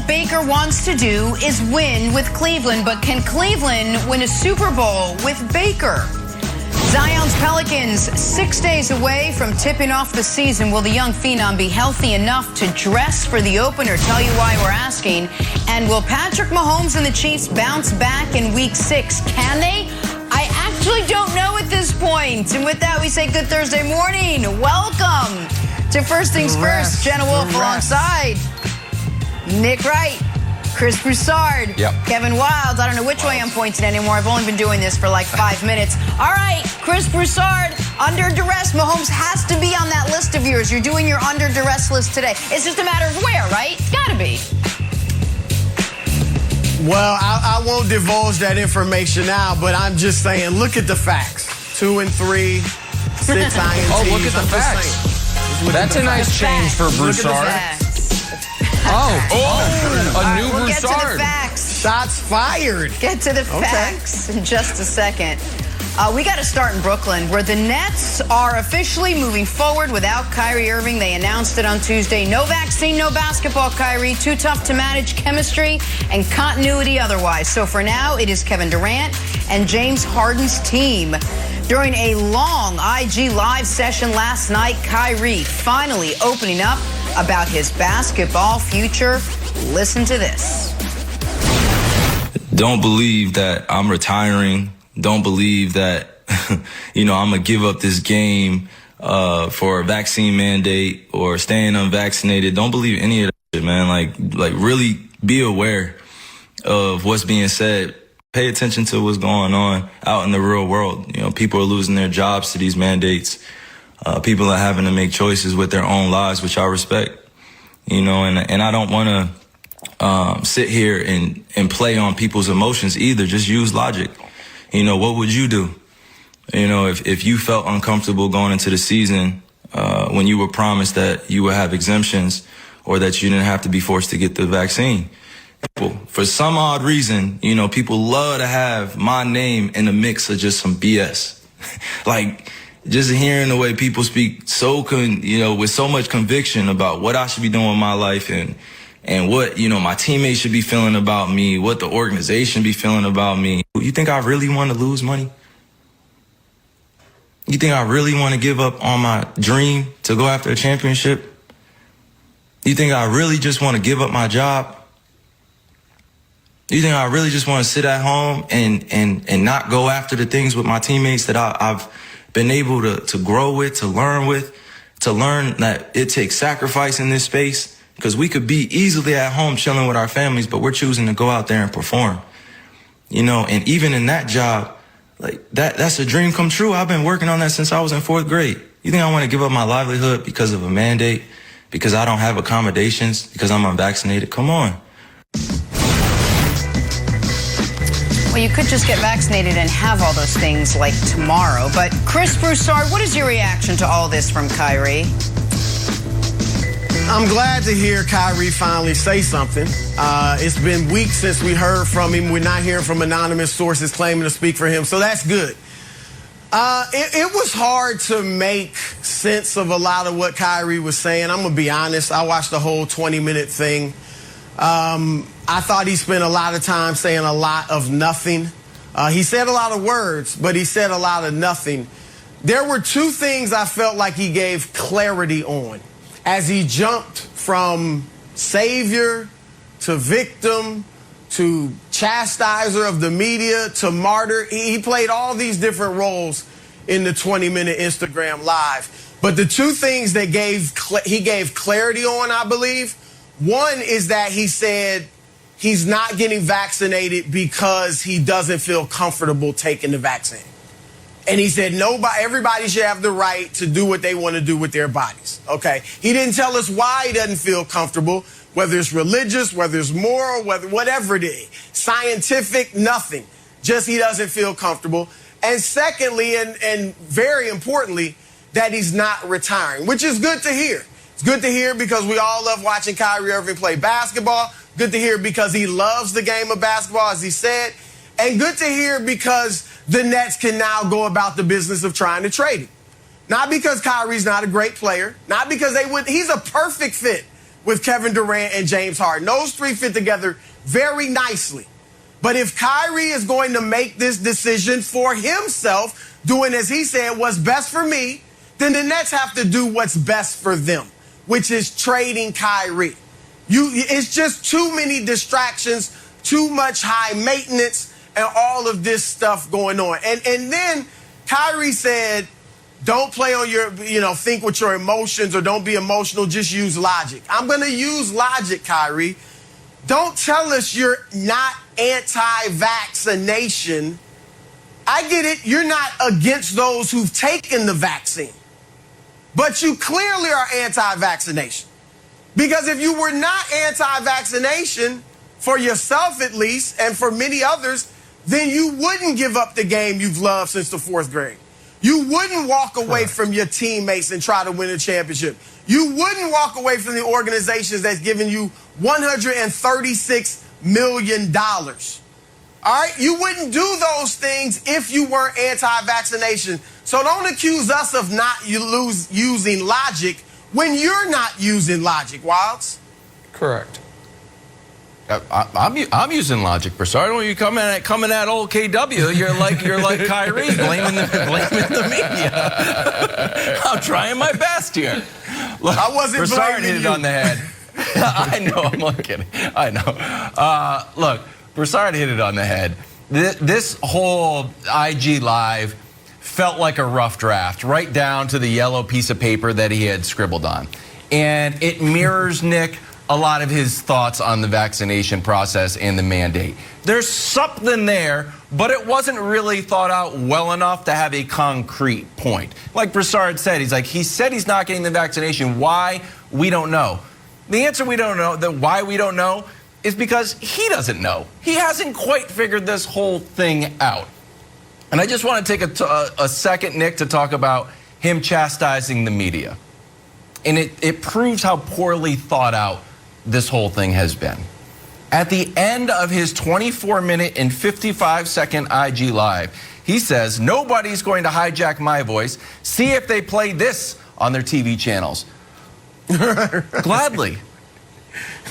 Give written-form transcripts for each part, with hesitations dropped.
Baker wants to do is win with Cleveland, but can Cleveland win a Super Bowl with Baker? Zion's Pelicans 6 days away from tipping off the season. Will the young phenom be healthy enough to dress for the opener? Tell you why we're asking. And will Patrick Mahomes and the Chiefs bounce back in Week 6? Can they? I actually don't know at this point. And with that, we say good Thursday morning. Welcome to First Things First. Jenna Wolfe alongside Nick Wright, Chris Broussard, Kevin Wilds. I don't know which way I'm pointing anymore. I've only been doing this for like 5 minutes. All right, Chris Broussard, under duress. Mahomes has to be on that list of yours. You're doing your under duress list today. It's just a matter of where, right? It's got to be. Well, I won't divulge that information now, but I'm just saying, look at the facts. 2 and 3, 6 INTs. Oh, look at the facts. That's a nice change for Broussard. A new we'll Broussard. Get to the facts. Shots fired. Get to the facts in just a second. We got to start in Brooklyn, where the Nets are officially moving forward without Kyrie Irving. They announced it on Tuesday. No vaccine, no basketball, Kyrie. Too tough to manage chemistry and continuity otherwise. So for now, it is Kevin Durant and James Harden's team. During a long IG Live session last night, Kyrie finally opening up about his basketball future. Listen to this. Don't believe that I'm retiring. Don't believe that, I'm going to give up this game for a vaccine mandate or staying unvaccinated. Don't believe any of that shit, man. Like really be aware of what's being said. Pay attention to what's going on out in the real world. People are losing their jobs to these mandates. People are having to make choices with their own lives, which I respect. And I don't want to sit here and play on people's emotions either. Just use logic. What would you do? If you felt uncomfortable going into the season when you were promised that you would have exemptions or that you didn't have to be forced to get the vaccine. For some odd reason, people love to have my name in the mix of just some BS. Like, just hearing the way people speak with so much conviction about what I should be doing with my life and what, my teammates should be feeling about me, what the organization be feeling about me. You think I really want to lose money? You think I really want to give up on my dream to go after a championship? You think I really just want to give up my job? You think I really just want to sit at home and not go after the things with my teammates that I've been able to grow with, to learn that it takes sacrifice in this space? Because we could be easily at home chilling with our families, but we're choosing to go out there and perform. And even in that job, like that's a dream come true. I've been working on that since I was in 4th grade. You think I want to give up my livelihood because of a mandate? Because I don't have accommodations? Because I'm unvaccinated? Come on. Well, you could just get vaccinated and have all those things like tomorrow. But Chris Broussard, what is your reaction to all this from Kyrie? I'm glad to hear Kyrie finally say something. It's been weeks since we heard from him. We're not hearing from anonymous sources claiming to speak for him, so that's good. It was hard to make sense of a lot of what Kyrie was saying. I'm going to be honest. I watched the whole 20-minute thing. I thought he spent a lot of time saying a lot of nothing. He said a lot of words, but he said a lot of nothing. There were 2 things I felt like he gave clarity on as he jumped from savior to victim to chastiser of the media to martyr. He played all these different roles in the 20-minute Instagram Live. But the 2 things that he gave clarity on, I believe, one is that he said he's not getting vaccinated because he doesn't feel comfortable taking the vaccine. And he said everybody should have the right to do what they want to do with their bodies. Okay. He didn't tell us why he doesn't feel comfortable, whether it's religious, whether it's moral, whatever it is, scientific, nothing. Just he doesn't feel comfortable. And secondly, and very importantly, that he's not retiring, which is good to hear. It's good to hear because we all love watching Kyrie Irving play basketball. Good to hear because he loves the game of basketball, as he said. And good to hear because the Nets can now go about the business of trying to trade him. Not because Kyrie's not a great player, not because he's a perfect fit with Kevin Durant and James Harden. Those three fit together very nicely. But if Kyrie is going to make this decision for himself, doing, as he said, what's best for me, then the Nets have to do what's best for them, which is trading Kyrie. It's just too many distractions, too much high maintenance, and all of this stuff going on. And then Kyrie said, don't play on your, think with your emotions or don't be emotional, just use logic. I'm going to use logic, Kyrie. Don't tell us you're not anti-vaccination. I get it. You're not against those who've taken the vaccine. But you clearly are anti-vaccination. Because if you were not anti-vaccination, for yourself at least, and for many others, then you wouldn't give up the game you've loved since the 4th grade. You wouldn't walk away from your teammates and try to win a championship. You wouldn't walk away from the organizations that's giving you $136 million. All right? You wouldn't do those things if you weren't anti-vaccination. So don't accuse us of not using logic when you're not using logic, Wilds. Correct. I'm using logic, Broussard. When you coming at old KW, you're like Kyrie, blaming the media. I'm trying my best here. Look, I wasn't Broussard blaming hit you. it on the head. I know. I'm not kidding. I know. Look, Broussard hit it on the head. This whole IG Live felt like a rough draft, right down to the yellow piece of paper that he had scribbled on, and it mirrors, Nick, a lot of his thoughts on the vaccination process and the mandate. There's something there, but it wasn't really thought out well enough to have a concrete point. Like Broussard said, he said he's not getting the vaccination. Why? We don't know. The answer we don't know, why we don't know, is because he doesn't know. He hasn't quite figured this whole thing out. And I just want to take a second, Nick, to talk about him chastising the media. And it proves how poorly thought out this whole thing has been. At the end of his 24-minute and 55-second IG Live, he says, nobody's going to hijack my voice. See if they play this on their TV channels. Gladly.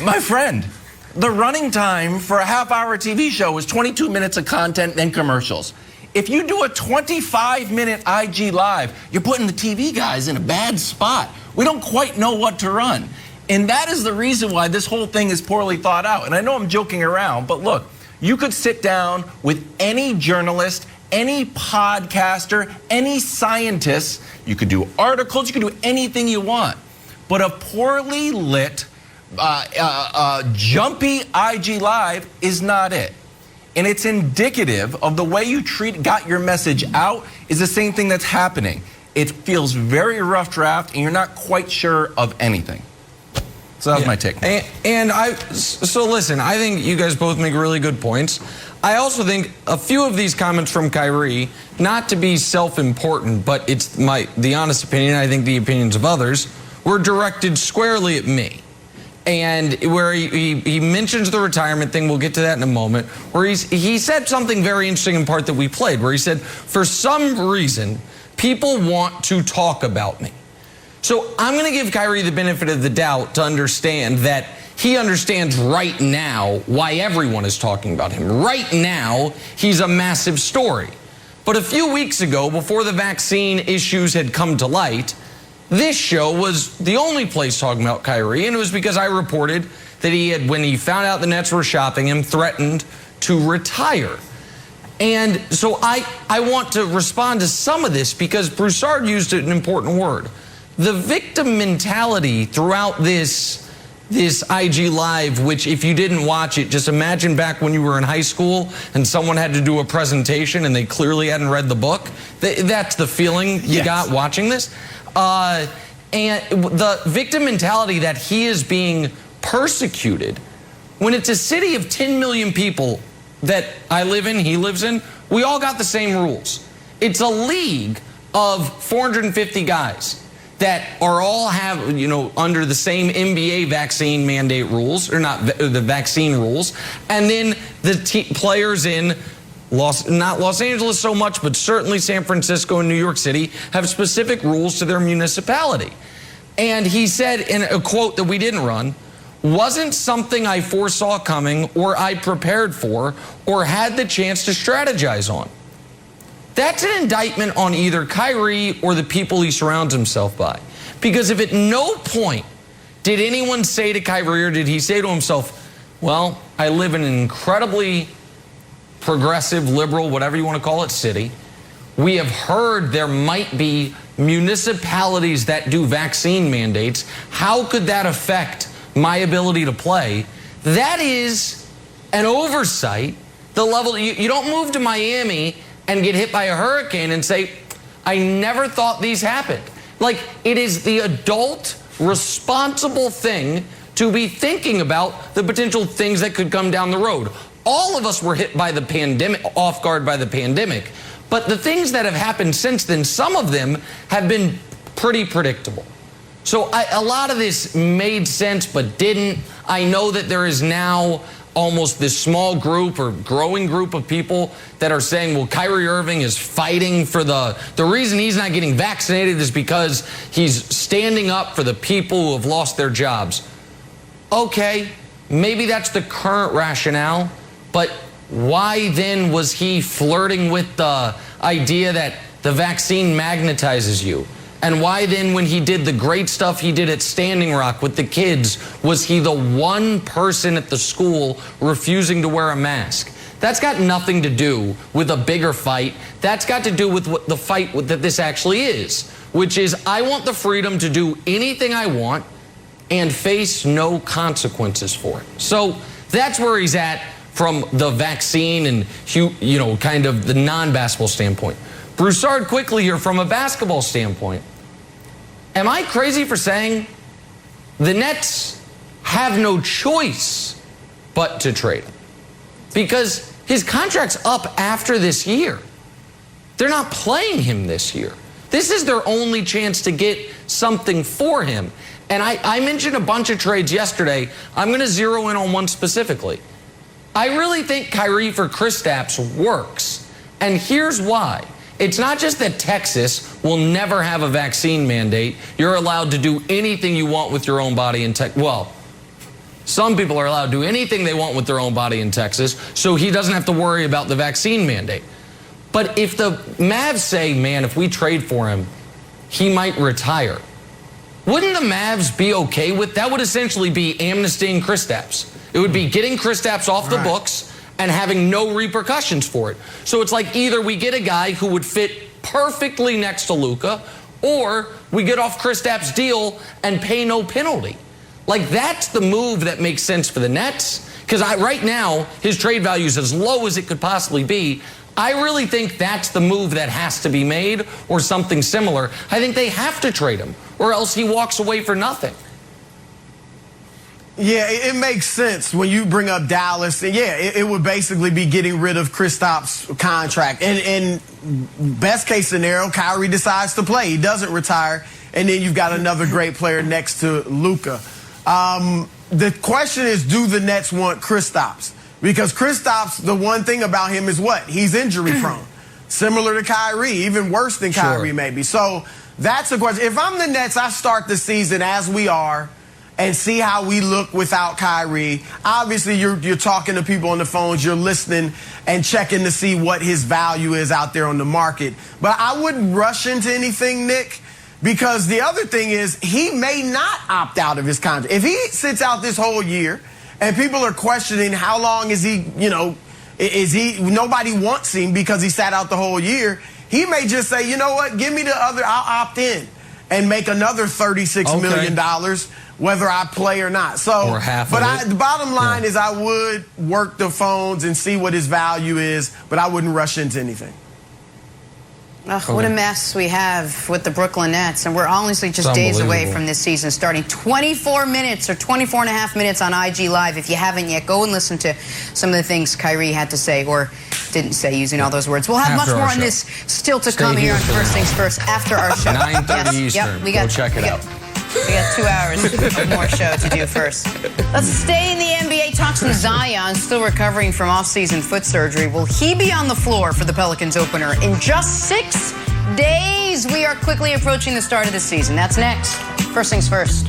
My friend, the running time for a half-hour TV show is 22 minutes of content and commercials. If you do a 25-minute IG Live, you're putting the TV guys in a bad spot. We don't quite know what to run. And that is the reason why this whole thing is poorly thought out. And I know I'm joking around, but look, you could sit down with any journalist, any podcaster, any scientist. You could do articles, you could do anything you want. But a poorly lit, jumpy IG Live is not it. And it's indicative of the way you got your message out is the same thing that's happening. It feels very rough draft, and you're not quite sure of anything. So that was my take. So listen, I think you guys both make really good points. I also think a few of these comments from Kyrie, not to be self-important, but it's the honest opinion, I think the opinions of others, were directed squarely at me. And where he mentions the retirement thing, we'll get to that in a moment, where he said something very interesting in part that we played, where he said, for some reason, people want to talk about me. So I'm going to give Kyrie the benefit of the doubt to understand that he understands right now why everyone is talking about him. Right now, he's a massive story. But a few weeks ago, before the vaccine issues had come to light, this show was the only place talking about Kyrie, and it was because I reported that he had, when he found out the Nets were shopping him, threatened to retire. And so I want to respond to some of this because Broussard used an important word. The victim mentality throughout this IG Live, which if you didn't watch it, just imagine back when you were in high school and someone had to do a presentation and they clearly hadn't read the book. That's the feeling you got watching this. And the victim mentality that he is being persecuted when it's a city of 10 million people that I live in, he lives in, we all got the same rules. It's a league of 450 guys that are all under the same NBA vaccine mandate rules, or not the vaccine rules, and then the players in not Los Angeles so much, but certainly San Francisco and New York City have specific rules to their municipality. And he said in a quote that we didn't run, wasn't something I foresaw coming or I prepared for or had the chance to strategize on. That's an indictment on either Kyrie or the people he surrounds himself by. Because if at no point did anyone say to Kyrie or did he say to himself, well, I live in an incredibly progressive, liberal, whatever you want to call it, city. We have heard there might be municipalities that do vaccine mandates. How could that affect my ability to play? That is an oversight. The level, you don't move to Miami and get hit by a hurricane and say, I never thought these happened. Like, it is the adult, responsible thing to be thinking about the potential things that could come down the road. All of us were hit by the pandemic, off guard by the pandemic. But the things that have happened since then, some of them have been pretty predictable. So a lot of this made sense, but didn't. I know that there is now almost this small group or growing group of people that are saying, well, Kyrie Irving is fighting for the reason he's not getting vaccinated is because he's standing up for the people who have lost their jobs. Okay, maybe that's the current rationale, but why then was he flirting with the idea that the vaccine magnetizes you? And why then when he did the great stuff he did at Standing Rock with the kids, was he the one person at the school refusing to wear a mask? That's got nothing to do with a bigger fight. That's got to do with what the fight that this actually is, which is I want the freedom to do anything I want and face no consequences for it. So that's where he's at from the vaccine and, you know, kind of the non-basketball standpoint. Broussard, quickly here from a basketball standpoint. Am I crazy for saying the Nets have no choice but to trade him? Because his contract's up after this year. They're not playing him this year. This is their only chance to get something for him. And I mentioned a bunch of trades yesterday. I'm going to zero in on one specifically. I really think Kyrie for Kristaps works. And here's why. It's not just that Texas will never have a vaccine mandate. You're allowed to do anything you want with your own body in Texas. Well, some people are allowed to do anything they want with their own body in Texas, so he doesn't have to worry about the vaccine mandate. But if the Mavs say, man, if we trade for him, he might retire, wouldn't the Mavs be okay with that? Would essentially be amnestying Kristaps. It would be getting Kristaps off the books and having no repercussions for it. So it's like either we get a guy who would fit perfectly next to Luka, or we get off Kristaps' deal and pay no penalty. Like, that's the move that makes sense for the Nets. Because right now, his trade value is as low as it could possibly be. I really think that's the move that has to be made, or something similar. I think they have to trade him, or else he walks away for nothing. Yeah, it makes sense when you bring up Dallas. And yeah, it would basically be getting rid of Kristaps' contract. And best case scenario, Kyrie decides to play. He doesn't retire. And then you've got another great player next to Luka. The question is, do the Nets want Kristaps? Because Kristaps, the one thing about him is what? He's injury prone. Similar to Kyrie, even worse than Kyrie maybe. So that's the question. If I'm the Nets, I start the season as we are and see how we look without Kyrie. Obviously, you're talking to people on the phones, you're listening and checking to see what his value is out there on the market. But I wouldn't rush into anything, Nick, because the other thing is he may not opt out of his contract. If he sits out this whole year and people are questioning how long is he, nobody wants him because he sat out the whole year, he may just say, you know what, give me the other, I'll opt in and make another $36 million, whether I play or not. So, or half of it. The bottom line is I would work the phones and see what his value is, but I wouldn't rush into anything. What a mess we have with the Brooklyn Nets. And we're honestly just days away from this season starting. 24 minutes or 24 and a half minutes on IG Live. If you haven't yet, go and listen to some of the things Kyrie had to say or didn't say, using all those words. We'll have much more on this still to come here on First Things First after our show. 9:30 Eastern. Go check it out. We got 2 hours of more show to do first. Let's stay in the NBA. Talks from Zion, still recovering from off-season foot surgery. Will he be on the floor for the Pelicans opener in just 6 days? We are quickly approaching the start of the season. That's next. First Things First.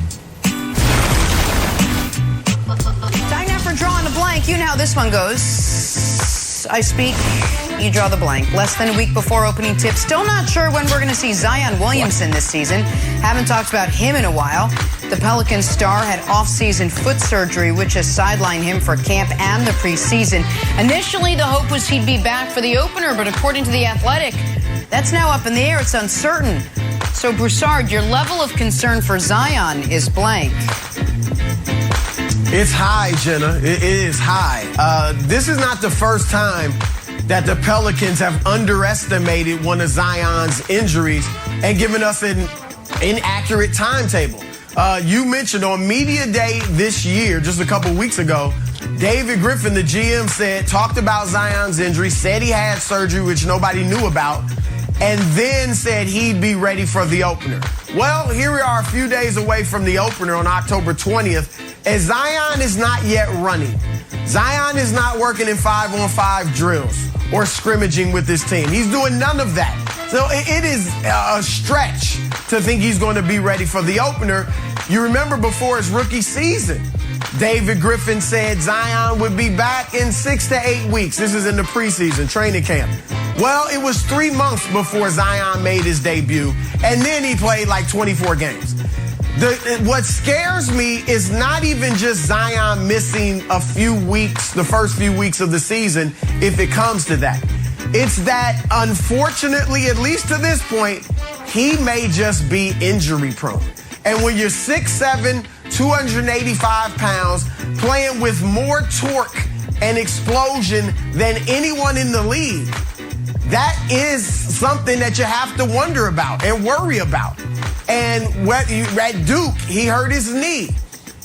Nick, you know how this one goes. I speak, you draw the blank. Less than a week before opening tip. Still not sure when we're going to see Zion Williamson this season. Haven't talked about him in a while. The Pelicans star had off-season foot surgery, which has sidelined him for camp and the preseason. Initially, the hope was he'd be back for the opener, but according to The Athletic, that's now up in the air. It's uncertain. So, Broussard, your level of concern for Zion is blank. It's high, Jenna. It is high. This is not the first time that the Pelicans have underestimated one of Zion's injuries and given us an inaccurate timetable. You mentioned on Media Day this year, just a couple weeks ago, David Griffin, the GM, talked about Zion's injury, said he had surgery, which nobody knew about, and then said he'd be ready for the opener. Well, here we are a few days away from the opener on October 20th, and Zion is not yet running. Zion is not working in 5-on-5 drills or scrimmaging with his team. He's doing none of that. So it is a stretch to think he's going to be ready for the opener. You remember before his rookie season, David Griffin said Zion would be back in 6 to 8 weeks. This is in the preseason training camp. Well, it was 3 months before Zion made his debut, and then he played like 24 games. What scares me is not even just Zion missing a few weeks, the first few weeks of the season, if it comes to that. It's that, unfortunately, at least to this point, he may just be injury prone. And when you're 6'7", 285 pounds, playing with more torque and explosion than anyone in the league, that is something that you have to wonder about and worry about. And at Duke, he hurt his knee.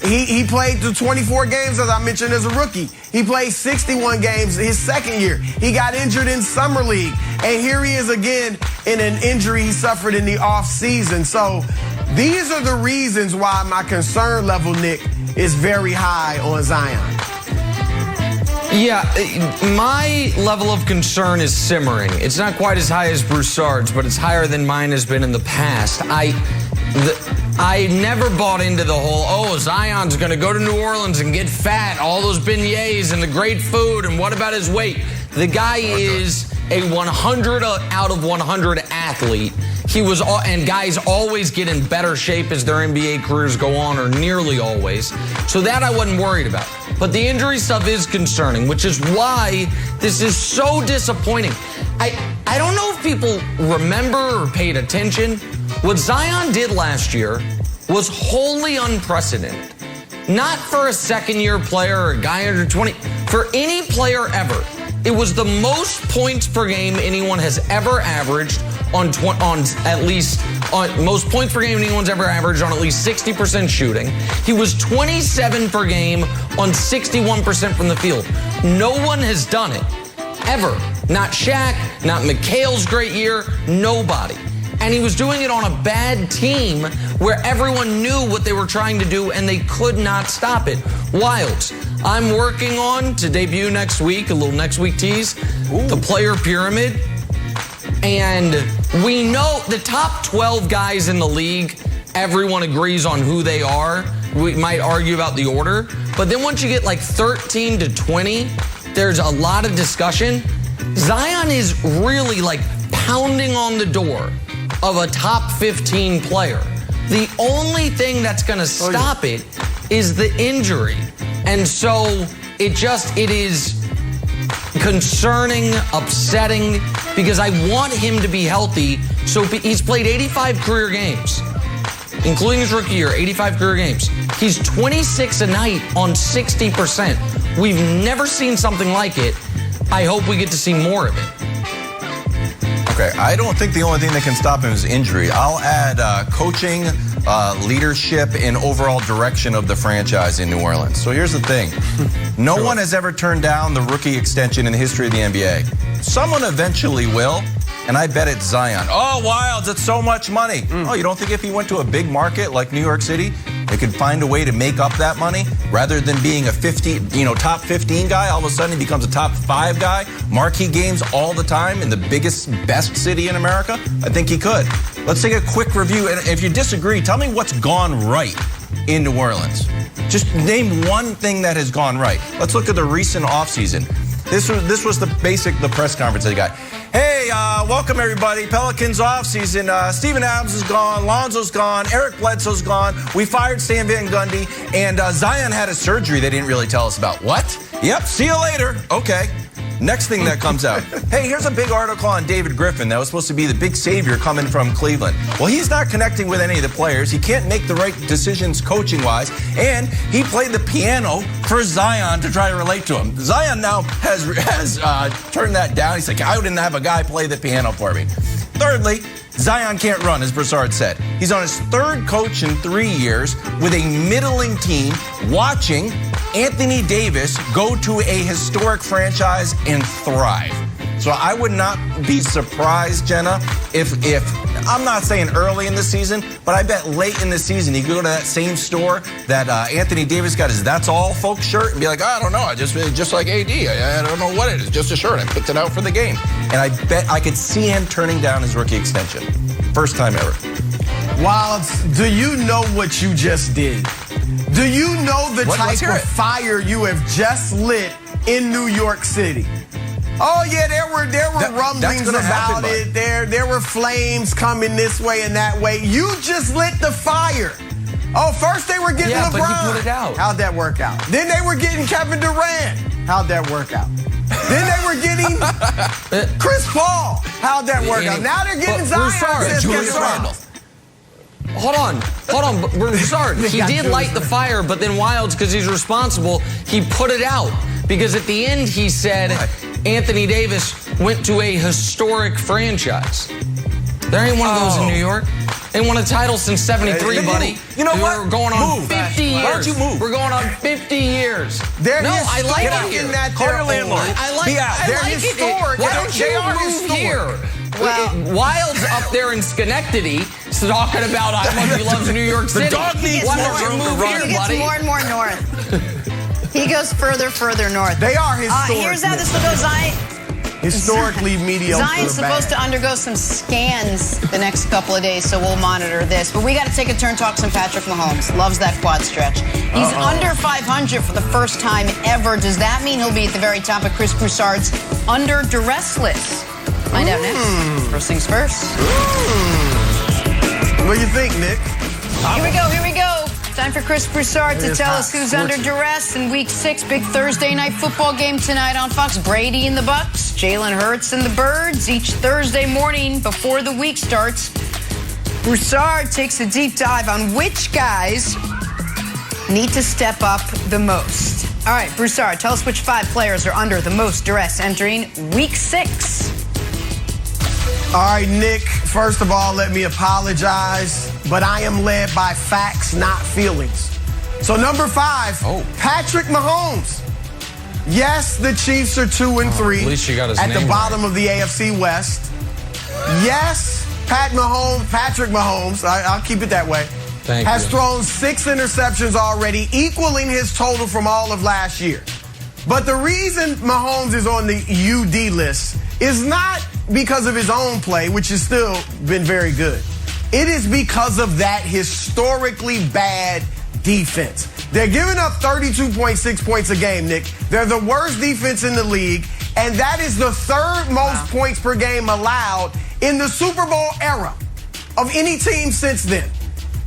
He played the 24 games, as I mentioned, as a rookie. He played 61 games his second year. He got injured in Summer League. And here he is again in an injury he suffered in the offseason. So these are the reasons why my concern level, Nick, is very high on Zion. Yeah, my level of concern is simmering. It's not quite as high as Broussard's, but it's higher than mine has been in the past. I never bought into the whole, Zion's going to go to New Orleans and get fat, all those beignets and the great food, and what about his weight? The guy is a 100 out of 100 athlete. And guys always get in better shape as their NBA careers go on, or nearly always. So that I wasn't worried about. But the injury stuff is concerning, which is why this is so disappointing. I don't know if people remember or paid attention. What Zion did last year was wholly unprecedented. Not for a second-year player or a guy under 20. For any player ever, it was the most points per game anyone has ever averaged most points per game anyone's ever averaged on at least 60% shooting. He was 27 per game on 61% from the field. No one has done it, ever. Not Shaq, not McHale's great year, nobody. And he was doing it on a bad team where everyone knew what they were trying to do and they could not stop it. Wilds, I'm working on to debut next week, a little next week tease, the player pyramid. And we know the top 12 guys in the league, everyone agrees on who they are. We might argue about the order. But then once you get like 13 to 20, there's a lot of discussion. Zion is really like pounding on the door of a top 15 player. The only thing that's going to stop it is the injury. And so it is concerning, upsetting, because I want him to be healthy. So he's played 85 career games, including his rookie year, 85 career games. He's 26 a night on 60%. We've never seen something like it. I hope we get to see more of it. Okay, I don't think the only thing that can stop him is injury. I'll add coaching, leadership, and overall direction of the franchise in New Orleans. So here's the thing. No one has ever turned down the rookie extension in the history of the NBA. Someone eventually will, and I bet it's Zion. Oh, Wilds, it's so much money. Oh, you don't think if he went to a big market like New York City, they could find a way to make up that money rather than being a top 15 guy? All of a sudden he becomes a top 5 guy, marquee games all the time in the biggest, best city in America? I think he could. Let's take a quick review. And if you disagree, tell me what's gone right in New Orleans. Just name one thing that has gone right. Let's look at the recent offseason. This was the press conference they got. Hey, welcome everybody. Pelicans offseason. Steven Adams is gone. Lonzo's gone. Eric Bledsoe's gone. We fired Stan Van Gundy. And Zion had a surgery they didn't really tell us about. What? Yep, see you later. Okay. Next thing that comes out. Hey, here's a big article on David Griffin that was supposed to be the big savior coming from Cleveland. Well, he's not connecting with any of the players. He can't make the right decisions coaching-wise. And he played the piano for Zion to try to relate to him. Zion now has turned that down. He's like, I didn't have a guy play the piano for me. Thirdly, Zion can't run, as Broussard said. He's on his third coach in 3 years with a middling team, watching Anthony Davis go to a historic franchise and thrive. So I would not be surprised, Jenna, if I'm not saying early in the season, but I bet late in the season you go to that same store that Anthony Davis got his "That's All Folks" shirt and be like, I don't know, just like AD, I don't know what it is, just a shirt. I picked it out for the game, and I bet I could see him turning down his rookie extension, first time ever. Wilds, do you know what you just did? Do you know the type of fire you have just lit in New York City? Oh yeah, there were rumblings about it. There were flames coming this way and that way. You just lit the fire. Oh, first they were getting LeBron. But he put it out. How'd that work out? Then they were getting Kevin Durant. How'd that work out? Then they were getting Chris Paul. How'd that work out? Now they're getting Zion. Julius Randle. Hold on, Broussard. He did light the fire, but then Wilds, because he's responsible, he put it out. Because at the end he said Anthony Davis went to a historic franchise. There ain't one of those in New York. Ain't won a title since 73, buddy. You know what? We're going on 50 years. Why don't you move? We're going on 50 years. I like it here. Call your landlord. I like it. Why don't you move here? Well, Wild's up there in Schenectady talking about how much he loves New York City. The dog needs more room to run. He gets more and more north. He goes further north. They are historic. Here's how this will go, Zion. Historically mediocre. Zion's supposed to undergo some scans the next couple of days, so we'll monitor this. But we got to take a turn, talk some Patrick Mahomes. Loves that quad stretch. He's under 500 for the first time ever. Does that mean he'll be at the very top of Chris Broussard's under duress list? Find out next. First things first. What do you think, Nick? Here we go. Time for Chris Broussard to tell us who's under duress in Week 6. Big Thursday night football game tonight on Fox. Brady and the Bucks, Jalen Hurts and the Birds. Each Thursday morning before the week starts, Broussard takes a deep dive on which guys need to step up the most. All right, Broussard, tell us which 5 players are under the most duress entering Week 6. All right, Nick, first of all, let me apologize, but I am led by facts, not feelings. So number 5, Patrick Mahomes. Yes, the Chiefs are 2-3 at least you got his at the name bottom of the AFC West. Yes, Patrick Mahomes, I'll keep it that way, has thrown 6 interceptions already, equaling his total from all of last year. But the reason Mahomes is on the UD list is not because of his own play, which has still been very good. It is because of that historically bad defense. They're giving up 32.6 points a game, Nick. They're the worst defense in the league, and that is the 3rd most points per game allowed in the Super Bowl era of any team since then.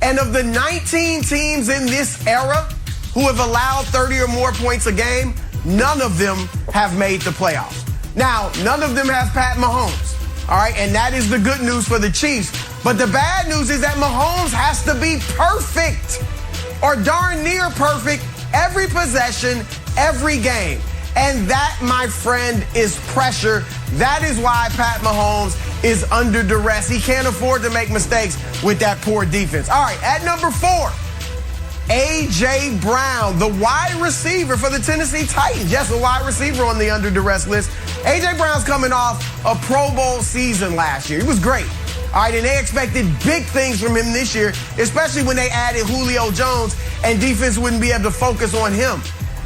And of the 19 teams in this era who have allowed 30 or more points a game, none of them have made the playoffs. Now, none of them have Pat Mahomes, all right? And that is the good news for the Chiefs. But the bad news is that Mahomes has to be perfect or darn near perfect every possession, every game. And that, my friend, is pressure. That is why Pat Mahomes is under duress. He can't afford to make mistakes with that poor defense. All right, at number 4, A.J. Brown, the wide receiver for the Tennessee Titans. Yes, a wide receiver on the under duress list. A.J. Brown's coming off a Pro Bowl season last year. He was great. All right, and they expected big things from him this year, especially when they added Julio Jones and defense wouldn't be able to focus on him.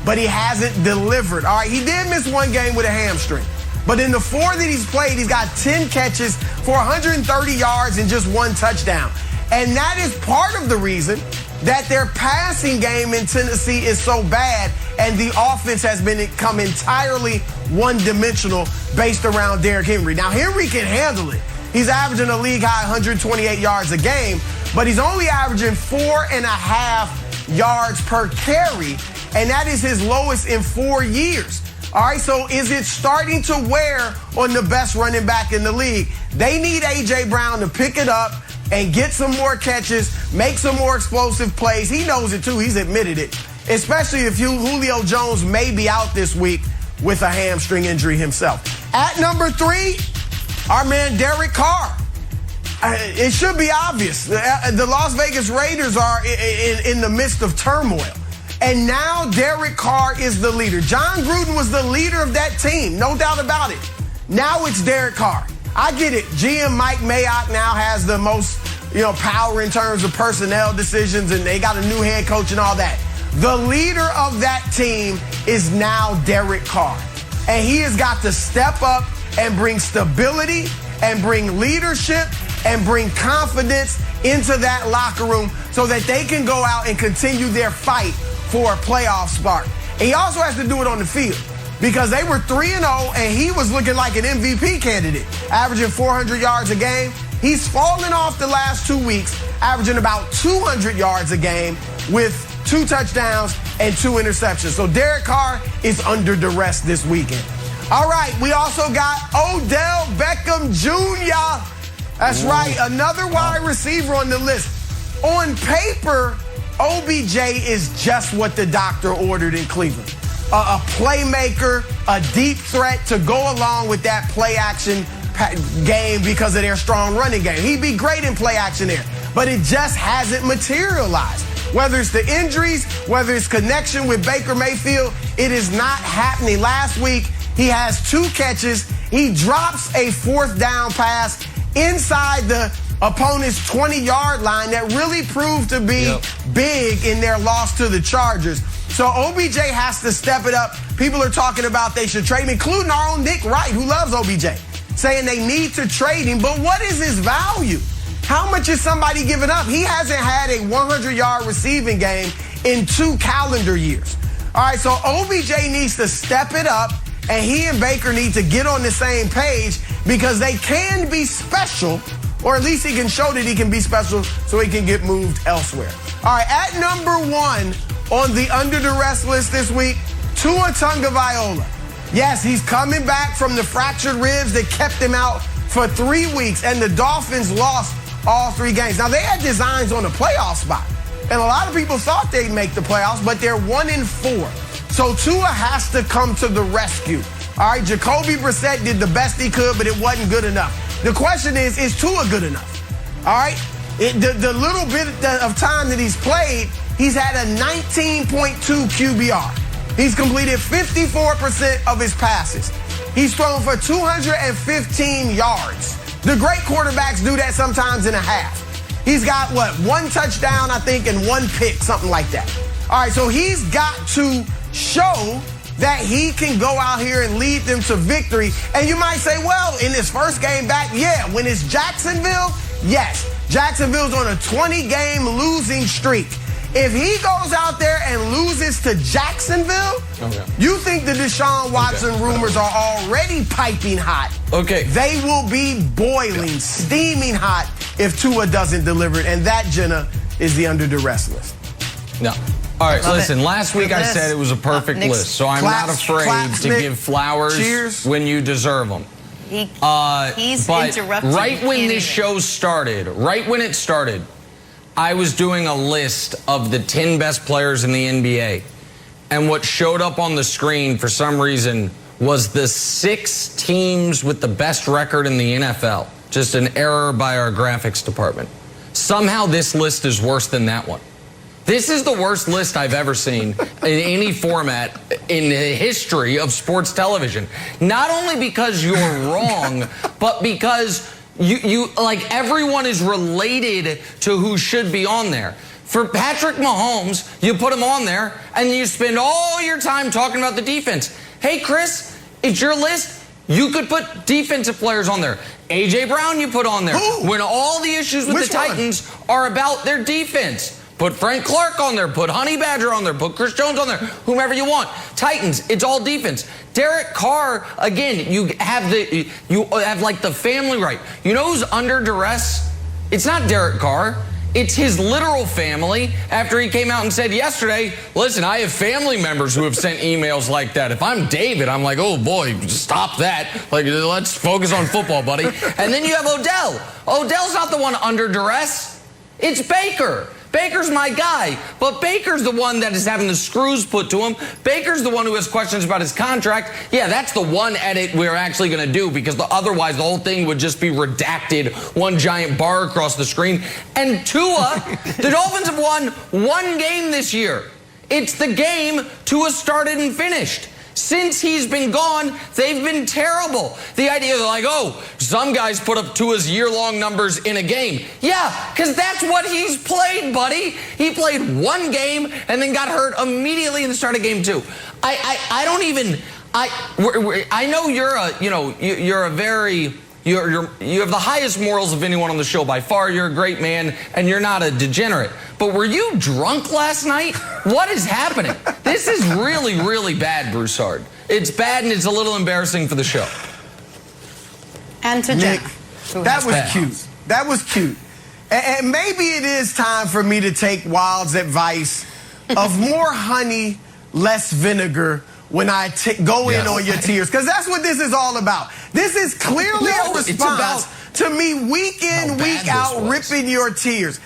But he hasn't delivered. All right, he did miss 1 game with a hamstring. But in the 4 that he's played, he's got 10 catches for 130 yards and just 1 touchdown. And that is part of the reason that their passing game in Tennessee is so bad and the offense has become entirely one-dimensional based around Derrick Henry. Now, Henry can handle it. He's averaging a league-high 128 yards a game, but he's only averaging 4.5 yards per carry, and that is his lowest in 4 years. All right, so is it starting to wear on the best running back in the league? They need A.J. Brown to pick it up and get some more catches, make some more explosive plays. He knows it, too. He's admitted it, especially if Julio Jones may be out this week with a hamstring injury himself. At number 3, our man Derek Carr. It should be obvious. The Las Vegas Raiders are in the midst of turmoil. And now Derek Carr is the leader. John Gruden was the leader of that team, no doubt about it. Now it's Derek Carr. I get it. GM Mike Mayock now has the most, power in terms of personnel decisions, and they got a new head coach and all that. The leader of that team is now Derek Carr. And he has got to step up and bring stability and bring leadership and bring confidence into that locker room so that they can go out and continue their fight for a playoff spot. And he also has to do it on the field because they were 3-0 and he was looking like an MVP candidate, averaging 400 yards a game. He's fallen off the last 2 weeks, averaging about 200 yards a game with 2 touchdowns and 2 interceptions. So Derek Carr is under duress this weekend. All right, we also got Odell Beckham Jr. That's right, another wide receiver on the list. On paper, OBJ is just what the doctor ordered in Cleveland. A playmaker, a deep threat to go along with that play-action game because of their strong running game. He'd be great in play-action there, but it just hasn't materialized. Whether it's the injuries, whether it's connection with Baker Mayfield, it is not happening. Last week, he has 2 catches. He drops a 4th down pass inside the opponent's 20-yard line that really proved to be big in their loss to the Chargers. So OBJ has to step it up. People are talking about they should trade him, including our own Nick Wright, who loves OBJ, saying they need to trade him. But what is his value? How much is somebody giving up? He hasn't had a 100-yard receiving game in 2 calendar years. All right, so OBJ needs to step it up, and he and Baker need to get on the same page because they can be special, or at least he can show that he can be special so he can get moved elsewhere. All right, at number 1 on the under duress list this week, Tua Tagovailoa. Yes, he's coming back from the fractured ribs that kept him out for 3 weeks, and the Dolphins lost all 3 games. Now, they had designs on a playoff spot, and a lot of people thought they'd make the playoffs, but they're 1-4. So Tua has to come to the rescue. All right, Jacoby Brissett did the best he could, but it wasn't good enough. The question is Tua good enough? All right, the little bit of time that he's played, he's had a 19.2 QBR. He's completed 54% of his passes. He's thrown for 215 yards. The great quarterbacks do that sometimes in a half. He's got, 1 touchdown, I think, and 1 pick, something like that. All right, so he's got to show that he can go out here and lead them to victory. And you might say, well, in his first game back, yeah. When it's Jacksonville, yes. Jacksonville's on a 20-game losing streak. If he goes out there and loses to Jacksonville, you think the Deshaun Watson rumors are already piping hot. Okay. They will be boiling, steaming hot if Tua doesn't deliver it. And that, Jenna, is the under duress list. No. All right, listen, last week I said it was a perfect list, so I'm not afraid to give flowers when you deserve them. He's interrupting. Right when this show started, right when it started, I was doing a list of the 10 best players in the NBA. And what showed up on the screen for some reason was the 6 teams with the best record in the NFL. Just an error by our graphics department. Somehow this list is worse than that one. This is the worst list I've ever seen in any format in the history of sports television. Not only because you're wrong, but because you like everyone is related to who should be on there. For Patrick Mahomes, you put him on there and you spend all your time talking about the defense. Hey, Chris, it's your list. You could put defensive players on there. A.J. Brown you put on there. Who? When all the issues with Which the Titans are about their defense. Put Frank Clark on there. Put Honey Badger on there. Put Chris Jones on there. Whomever you want. Titans, it's all defense. Derek Carr, again, you have like the family right. You know who's under duress? It's not Derek Carr. It's his literal family after he came out and said yesterday, listen, I have family members who have sent emails like that. If I'm David, I'm like, oh boy, stop that. Like, let's focus on football, buddy. And then you have Odell. Odell's not the one under duress. It's Baker. Baker's my guy, but Baker's the one that is having the screws put to him. Baker's the one who has questions about his contract. Yeah, that's the one edit we're actually going to do because otherwise the whole thing would just be redacted, one giant bar across the screen. And Tua, the Dolphins have won one game this year. It's the game Tua started and finished. Since he's been gone, they've been terrible. The idea they're like, oh, some guys put up Tua's year-long numbers in a game. Yeah, because that's what he's played, buddy. He played one game and then got hurt immediately in the start of game 2. I know you have the highest morals of anyone on the show by far. You're a great man, and you're not a degenerate. But were you drunk last night? What is happening? This is really, really bad, Broussard. It's bad, and it's a little embarrassing for the show. And to Nick, Jenna. that was cute. That was cute. And maybe it is time for me to take Wild's advice of more honey, less vinegar when I go in on your tears. Because that's what this is all about. This is clearly a response to me week in, week out, ripping your tears.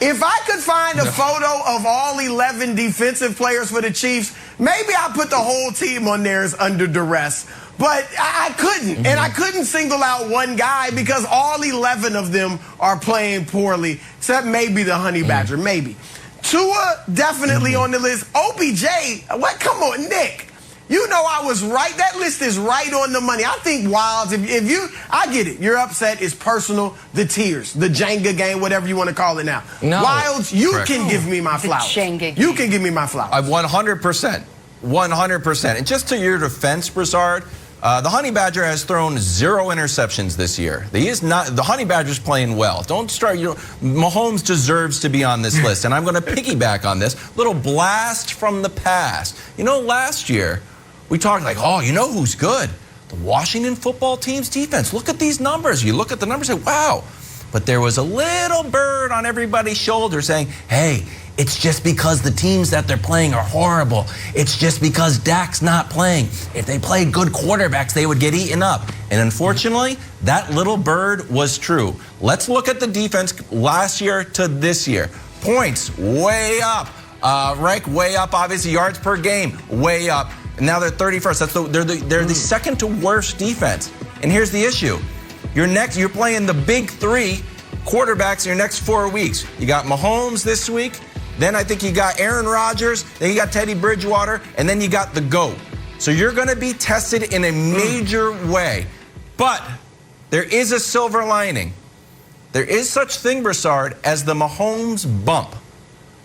If I could find a photo of all 11 defensive players for the Chiefs, maybe I'll put the whole team on there as under duress. But I couldn't. And I couldn't single out one guy because all 11 of them are playing poorly, except maybe the Honey Badger, maybe. Tua, definitely on the list. OBJ, what? Come on, Nick. You know I was right. That list is right on the money. I think Wilds, I get it. Your upset is personal, the tears, the Jenga game, whatever you want to call it now. No. Wilds, you can give me my flowers. Jenga game. You can give me my flowers. 100%. 100%. And just to your defense, Broussard, the Honey Badger has thrown 0 interceptions this year. The Honey Badger's playing well. Don't start, Mahomes deserves to be on this list. And I'm going to piggyback on this. Little blast from the past. Last year, we talked like, oh, you know who's good? The Washington football team's defense. Look at these numbers. You look at the numbers and say, wow. But there was a little bird on everybody's shoulder saying, hey, it's just because the teams that they're playing are horrible. It's just because Dak's not playing. If they played good quarterbacks, they would get eaten up. And unfortunately, that little bird was true. Let's look at the defense last year to this year. Points, way up. Rank, way up. Obviously, yards per game, way up. And now they're 31st. They're the second to worst defense. And here's the issue. You're playing the big 3 quarterbacks in your next 4 weeks. You got Mahomes this week. Then I think you got Aaron Rodgers. Then you got Teddy Bridgewater. And then you got the GOAT. So you're going to be tested in a major way. But there is a silver lining. There is such thing, Broussard, as the Mahomes bump.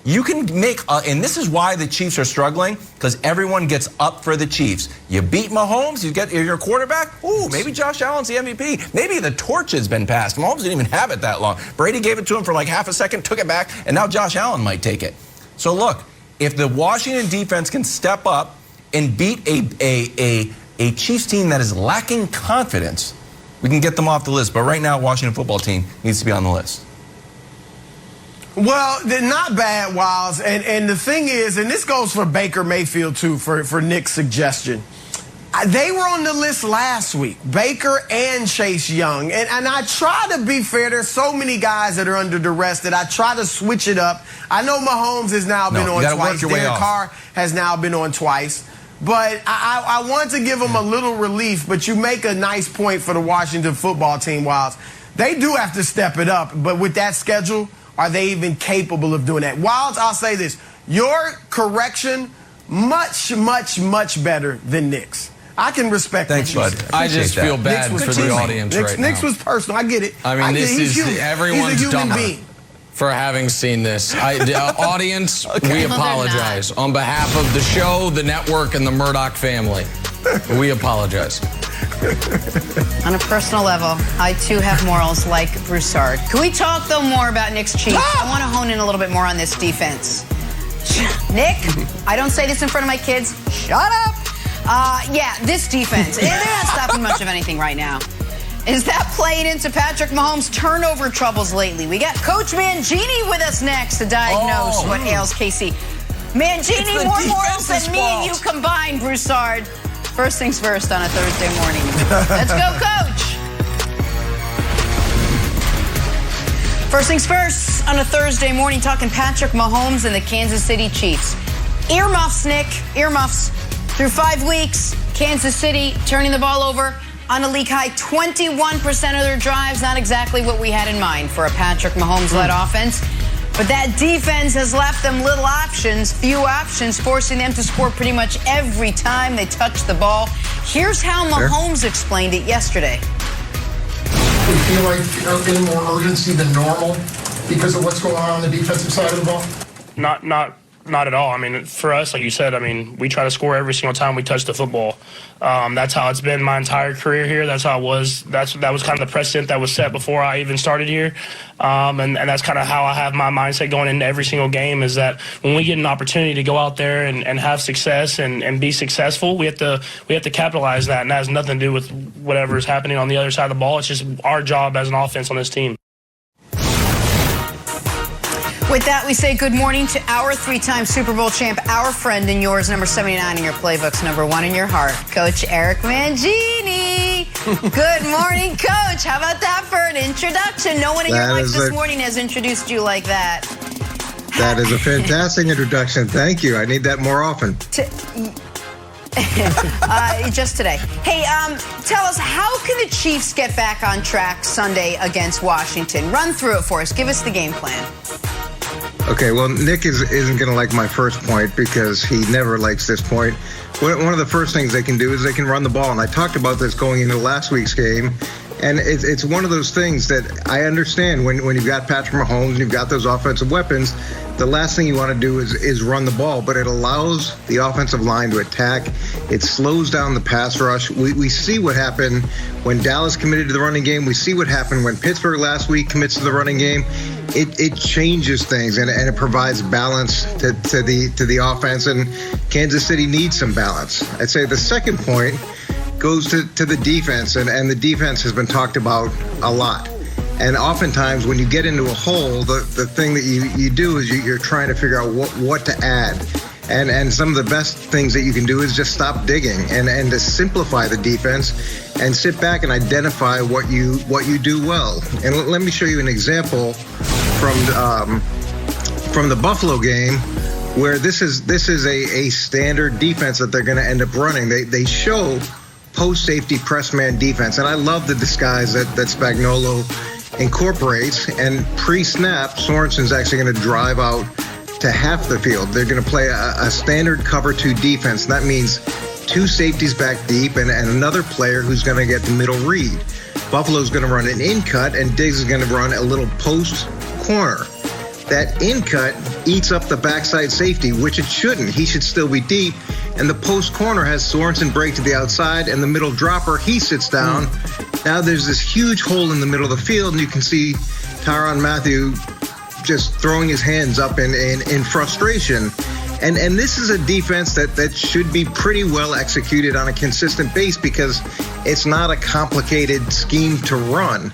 You can make, and this is why the Chiefs are struggling, because everyone gets up for the Chiefs. You beat Mahomes, you get your quarterback. Ooh, maybe Josh Allen's the MVP. Maybe the torch has been passed. Mahomes didn't even have it that long. Brady gave it to him for like half a second, took it back, and now Josh Allen might take it. So look, if the Washington defense can step up and beat a Chiefs team that is lacking confidence, we can get them off the list. But right now, Washington football team needs to be on the list. Well, they're not bad, Wilds. And the thing is, and this goes for Baker Mayfield, too, for Nick's suggestion. They were on the list last week, Baker and Chase Young. And I try to be fair. There's so many guys that are under duress that I try to switch it up. I know Mahomes has now been on twice. Derek Carr has now been on twice. But I want to give them a little relief. But you make a nice point for the Washington football team, Wilds. They do have to step it up. But with that schedule, are they even capable of doing that? Wilds, I'll say this. Your correction, much, much, much better than Nick's. I can respect Thanks, bud. I just feel bad for the audience right now. Nick's was personal. I get it. I mean, this is everyone's He's a human dumber being. for having seen this. Audience, we apologize. On behalf of the show, the network, and the Murdoch family, we apologize. On a personal level, I too have morals like Broussard. Can we talk, though, more about Nick's Chiefs? I want to hone in a little bit more on this defense. Nick, I don't say this in front of my kids. Shut up. Yeah, this defense, they're not stopping much of anything right now. Is that playing into Patrick Mahomes' turnover troubles lately? We got Coach Mangini with us next to diagnose what ails KC. Mangini, more morals than me and you combined, Broussard. First things first on a Thursday morning. Let's go, Coach. First things first on a Thursday morning, talking Patrick Mahomes and the Kansas City Chiefs. Earmuffs, Nick, earmuffs. Through 5 weeks, Kansas City turning the ball over on a league high 21% of their drives. Not exactly what we had in mind for a Patrick Mahomes-led offense. But that defense has left them little options, few options, forcing them to score pretty much every time they touch the ball. Here's how Mahomes explained it yesterday. Do you feel like any more urgency than normal because of what's going on the defensive side of the ball? Not at all. I mean, for us, like you said, I mean, we try to score every single time we touch the football. That's how it's been my entire career here. That's how it was. That was kind of the precedent that was set before I even started here. And that's kind of how I have my mindset going into every single game, is that when we get an opportunity to go out there and have success and be successful, we have to capitalize that. And that has nothing to do with whatever is happening on the other side of the ball. It's just our job as an offense on this team. With that, we say good morning to our 3-time Super Bowl champ, our friend and yours, number 79 in your playbooks, number 1 in your heart, Coach Eric Mangini. Good morning, Coach. How about that for an introduction? No one in your life this morning has introduced you like that. That is a fantastic introduction. Thank you. I need that more often. Just today. Hey, tell us, how can the Chiefs get back on track Sunday against Washington? Run through it for us. Give us the game plan. Okay, well, Nick isn't going to like my first point because he never likes this point. One of the first things they can do is they can run the ball, and I talked about this going into last week's game, and it's one of those things that I understand when you've got Patrick Mahomes and you've got those offensive weapons, the last thing you want to do is run the ball, but it allows the offensive line to attack. It slows down the pass rush. We see what happened when Dallas committed to the running game. We see what happened when Pittsburgh last week commits to the running game. It changes things and it provides balance to the offense, and Kansas City needs some balance. I'd say the second point goes to the defense, and the defense has been talked about a lot. And oftentimes when you get into a hole, the thing that you do is you're trying to figure out what to add. And some of the best things that you can do is just stop digging and to simplify the defense and sit back and identify what you do well. And let me show you an example from the Buffalo game, where this is a standard defense that they're going to end up running. They show post-safety press man defense, and I love the disguise that Spagnuolo incorporates. And pre-snap, Sorensen's actually going to drive out to half the field. They're going to play a standard cover 2 defense. That means 2 safeties back deep and another player who's going to get the middle read. Buffalo's going to run an in cut, and Diggs is going to run a little post corner. That in cut eats up the backside safety, which it shouldn't. He should still be deep. And the post corner has Sorensen break to the outside, and the middle dropper, he sits down. Now there's this huge hole in the middle of the field, and you can see Tyrann Mathieu just throwing his hands up in frustration. And this is a defense that should be pretty well executed on a consistent base because it's not a complicated scheme to run.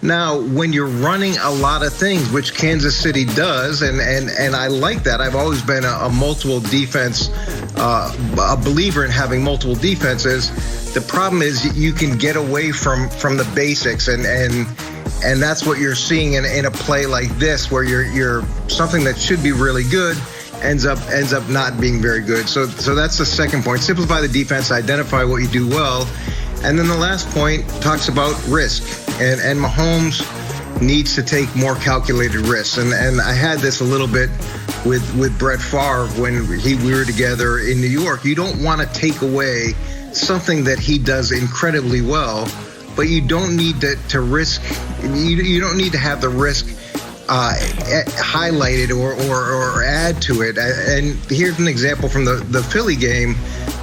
Now, when you're running a lot of things, which Kansas City does, and I like that. I've always been a multiple defense, a believer in having multiple defenses. The problem is you can get away from the basics, and that's what you're seeing in a play like this, where you're something that should be really good ends up not being very good. So that's the second point. Simplify the defense, identify what you do well. And then the last point talks about risk, and Mahomes needs to take more calculated risks. And I had this a little bit with Brett Favre when we were together in New York. You don't want to take away something that he does incredibly well, but you don't need to risk. You don't need to have the risk highlighted or add to it. And here's an example from the Philly game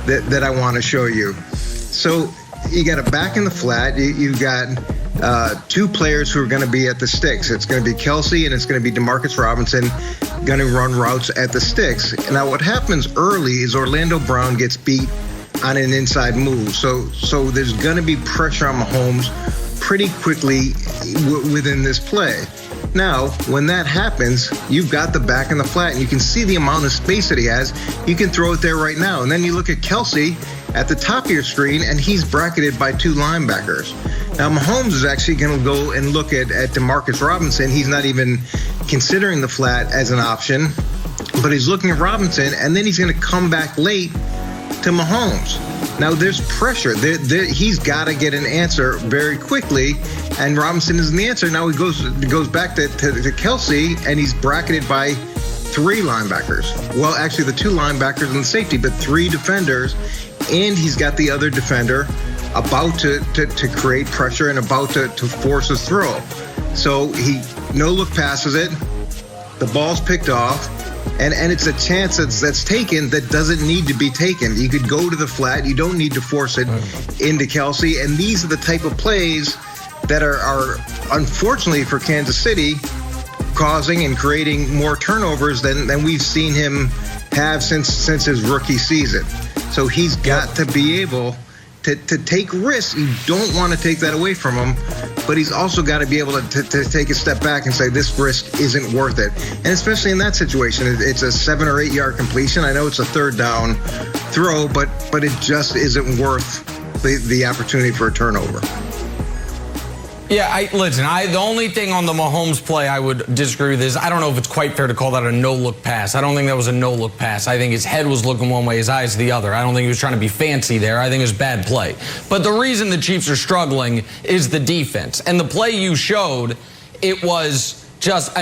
that I want to show you. So a back in the flat. You've got two players who are going to be at the sticks. It's going to be Kelsey and it's going to be Demarcus Robinson going to run routes at the sticks. Now, what happens early is Orlando Brown gets beat on an inside move. So there's going to be pressure on Mahomes pretty quickly within this play. Now, when that happens, you've got the back in the flat, and you can see the amount of space that he has. You can throw it there right now. And then you look at Kelsey at the top of your screen, and he's bracketed by two linebackers. Now, Mahomes is actually going to go and look at Demarcus Robinson. He's not even considering the flat as an option, but he's looking at Robinson, and then he's going to come back late to Mahomes. Now, there's pressure. He's got to get an answer very quickly, and Robinson isn't the answer. Now he goes back to Kelsey, and he's bracketed by three linebackers. Well, actually, the two linebackers and the safety, but three defenders, and he's got the other defender about to create pressure and about to force a throw. So he no-look passes it. The ball's picked off. And it's a chance that's taken that doesn't need to be taken. You could go to the flat. You don't need to force it into Kelsey. And these are the type of plays that are unfortunately for Kansas City, causing and creating more turnovers than we've seen him have since his rookie season. So he's got to be able to take risks. You don't want to take that away from him, but he's also got to be able to take a step back and say this risk isn't worth it. And especially in that situation, it's a 7 or 8 yard completion. I know it's a third down throw, but it just isn't worth the opportunity for a turnover. Yeah, the only thing on the Mahomes play I would disagree with is I don't know if it's quite fair to call that a no-look pass. I don't think that was a no-look pass. I think his head was looking one way, his eyes the other. I don't think he was trying to be fancy there. I think it was bad play. But the reason the Chiefs are struggling is the defense. And the play you showed, it was just,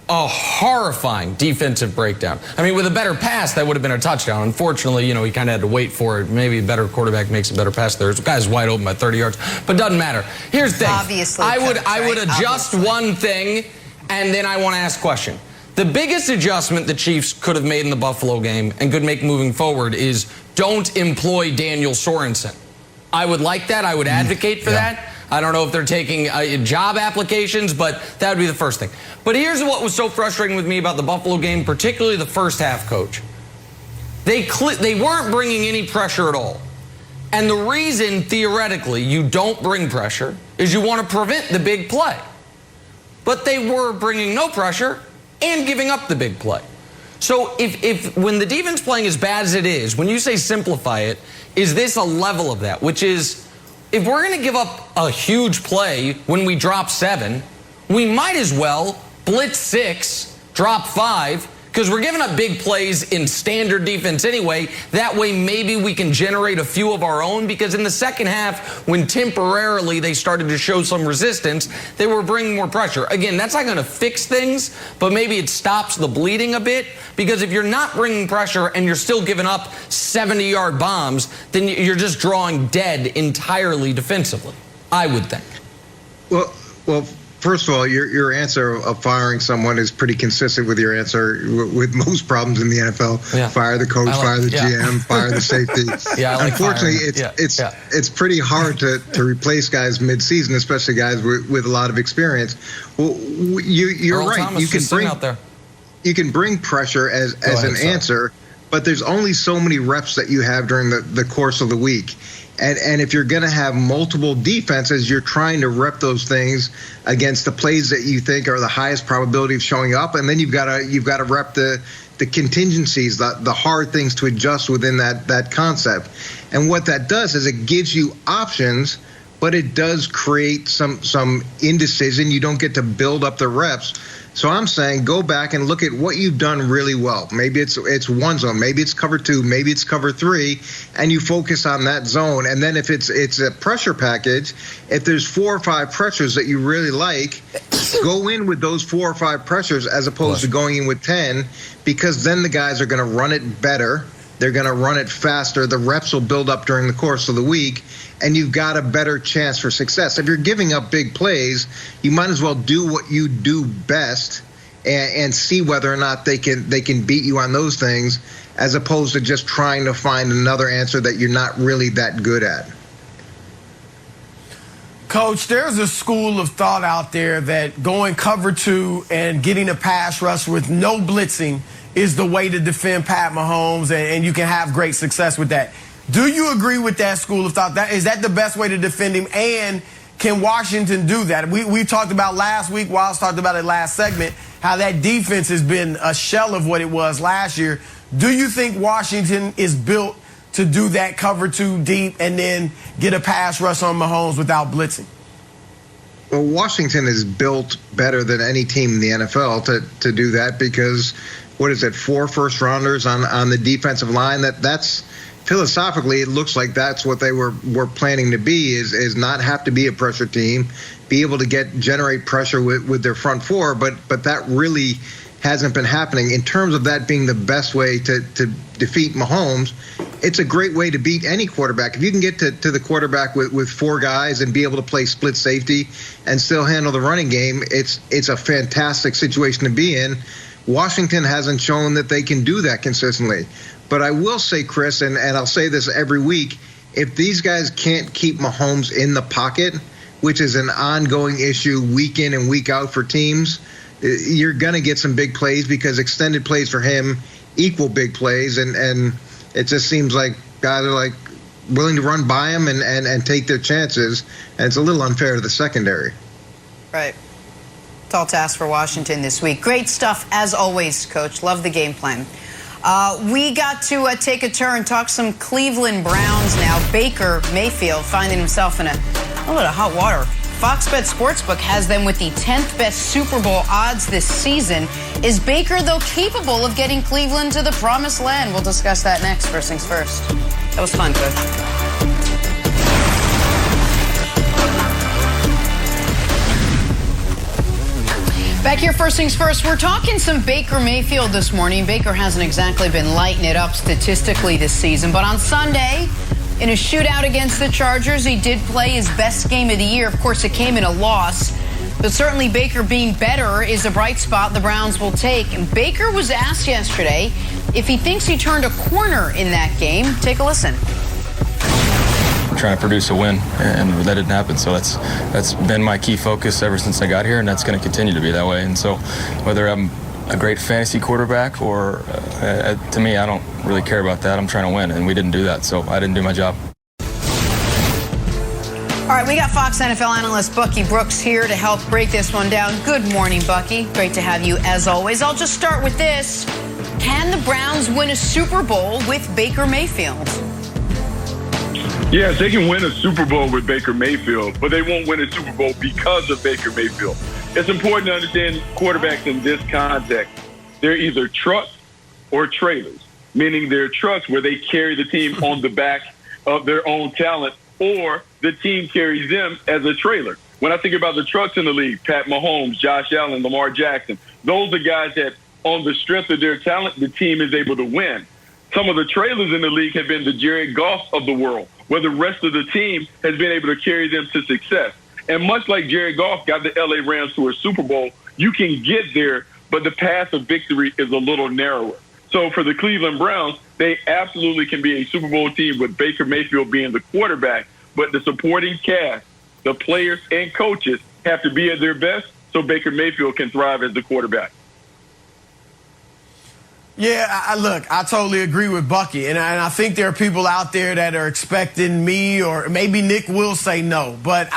a horrifying defensive breakdown. With a better pass, that would have been a touchdown. Unfortunately, he kind of had to wait for it. Maybe a better quarterback makes a better pass there. This guy's wide open by 30 yards, but doesn't matter. Here's the thing. Obviously, I would adjust one thing, and then I want to ask a question. The biggest adjustment the Chiefs could have made in the Buffalo game and could make moving forward is don't employ Daniel Sorensen. I would like that. I would advocate for that. I don't know if they're taking job applications, but that would be the first thing. But here's what was so frustrating with me about the Buffalo game, particularly the first half, Coach. They weren't bringing any pressure at all. And the reason, theoretically, you don't bring pressure is you want to prevent the big play. But they were bringing no pressure and giving up the big play. So if when the defense playing as bad as it is, when you say simplify it, is this a level of that, which is, if we're going to give up a huge play when we drop 7, we might as well blitz 6, drop 5, because we're giving up big plays in standard defense anyway. That way maybe we can generate a few of our own, because in the second half, when temporarily they started to show some resistance, they were bringing more pressure. Again, that's not going to fix things, but maybe it stops the bleeding a bit, because if you're not bringing pressure and you're still giving up 70-yard bombs, then you're just drawing dead entirely defensively, I would think. Well, first of all, your answer of firing someone is pretty consistent with your answer with most problems in the NFL. Yeah. Fire the coach, fire the GM, fire the safety. Unfortunately, it's pretty hard to replace guys mid-season, especially guys with a lot of experience. Well, you're Earl right. Thomas You can bring pressure as an answer, but there's only so many reps that you have during the course of the week. And if you're going to have multiple defenses, you're trying to rep those things against the plays that you think are the highest probability of showing up, and then you've got to rep the contingencies, the hard things to adjust within that concept. And what that does is it gives you options, but it does create some indecision. You don't get to build up the reps. So I'm saying go back and look at what you've done really well. Maybe it's one zone, maybe it's cover 2, maybe it's cover 3, and you focus on that zone. And then if it's a pressure package, if there's 4 or 5 pressures that you really like, go in with those 4 or 5 pressures as opposed to going in with 10, because then the guys are going to run it better. They're going to run it faster. The reps will build up during the course of the week, and you've got a better chance for success. If you're giving up big plays, you might as well do what you do best and see whether or not they can beat you on those things, as opposed to just trying to find another answer that you're not really that good at. Coach, there's a school of thought out there that going cover 2 and getting a pass rush with no blitzing is the way to defend Pat Mahomes, and you can have great success with that. Do you agree with that school of thought? Is that the best way to defend him? And can Washington do that? We talked about last week, Wiles talked about it last segment, how that defense has been a shell of what it was last year. Do you think Washington is built to do that cover 2 deep and then get a pass rush on Mahomes without blitzing? Well, Washington is built better than any team in the NFL to do that because, 4 first-rounders on the defensive line? That's philosophically, it looks like that's what they were planning to be, is not have to be a pressure team, be able to generate pressure with their front 4, but that really hasn't been happening. In terms of that being the best way to defeat Mahomes, it's a great way to beat any quarterback. If you can get to the quarterback with 4 guys and be able to play split safety and still handle the running game, it's a fantastic situation to be in. Washington hasn't shown that they can do that consistently. But I will say, Chris, and I'll say this every week, if these guys can't keep Mahomes in the pocket, which is an ongoing issue week in and week out for teams, you're going to get some big plays because extended plays for him equal big plays. And it just seems like guys are like willing to run by him and take their chances. And it's a little unfair to the secondary. Right. Tall task for Washington this week. Great stuff as always, Coach. Love the game plan. We got to take a turn, talk some Cleveland Browns now. Baker Mayfield finding himself in a little bit of hot water. Fox Bet Sportsbook has them with the 10th best Super Bowl odds this season. Is Baker, though, capable of getting Cleveland to the promised land? We'll discuss that next. First things first. That was fun, Coach. Back here, first things first, we're talking some Baker Mayfield this morning. Baker hasn't exactly been lighting it up statistically this season, but on Sunday, in a shootout against the Chargers, he did play his best game of the year. Of course, it came in a loss, but certainly Baker being better is a bright spot the Browns will take. And Baker was asked yesterday if he thinks he turned a corner in that game. Take a listen. Trying to produce a win, and that didn't happen. So that's been my key focus ever since I got here, and that's going to continue to be that way. And so whether I'm a great fantasy quarterback or to me, I don't really care about that. I'm trying to win, and we didn't do that, so I didn't do my job. All right, we got Fox NFL analyst Bucky Brooks here to help break this one down. Good morning, Bucky. Great to have you as always. I'll just start with this. Can the Browns win a Super Bowl with Baker Mayfield? Yeah, they can win a Super Bowl with Baker Mayfield, but they won't win a Super Bowl because of Baker Mayfield. It's important to understand quarterbacks in this context. They're either trucks or trailers, meaning they're trucks where they carry the team on the back of their own talent, or the team carries them as a trailer. When I think about the trucks in the league, Pat Mahomes, Josh Allen, Lamar Jackson, those are guys that on the strength of their talent, the team is able to win. Some of the trailers in the league have been the Jared Goff of the world, where the rest of the team has been able to carry them to success. And much like Jared Goff got the LA Rams to a Super Bowl, you can get there, but the path of victory is a little narrower. So for the Cleveland Browns, they absolutely can be a Super Bowl team with Baker Mayfield being the quarterback, but the supporting cast, the players and coaches have to be at their best so Baker Mayfield can thrive as the quarterback. Yeah, I totally agree with Bucky, and I think there are people out there that are expecting me, or maybe Nick will say no, but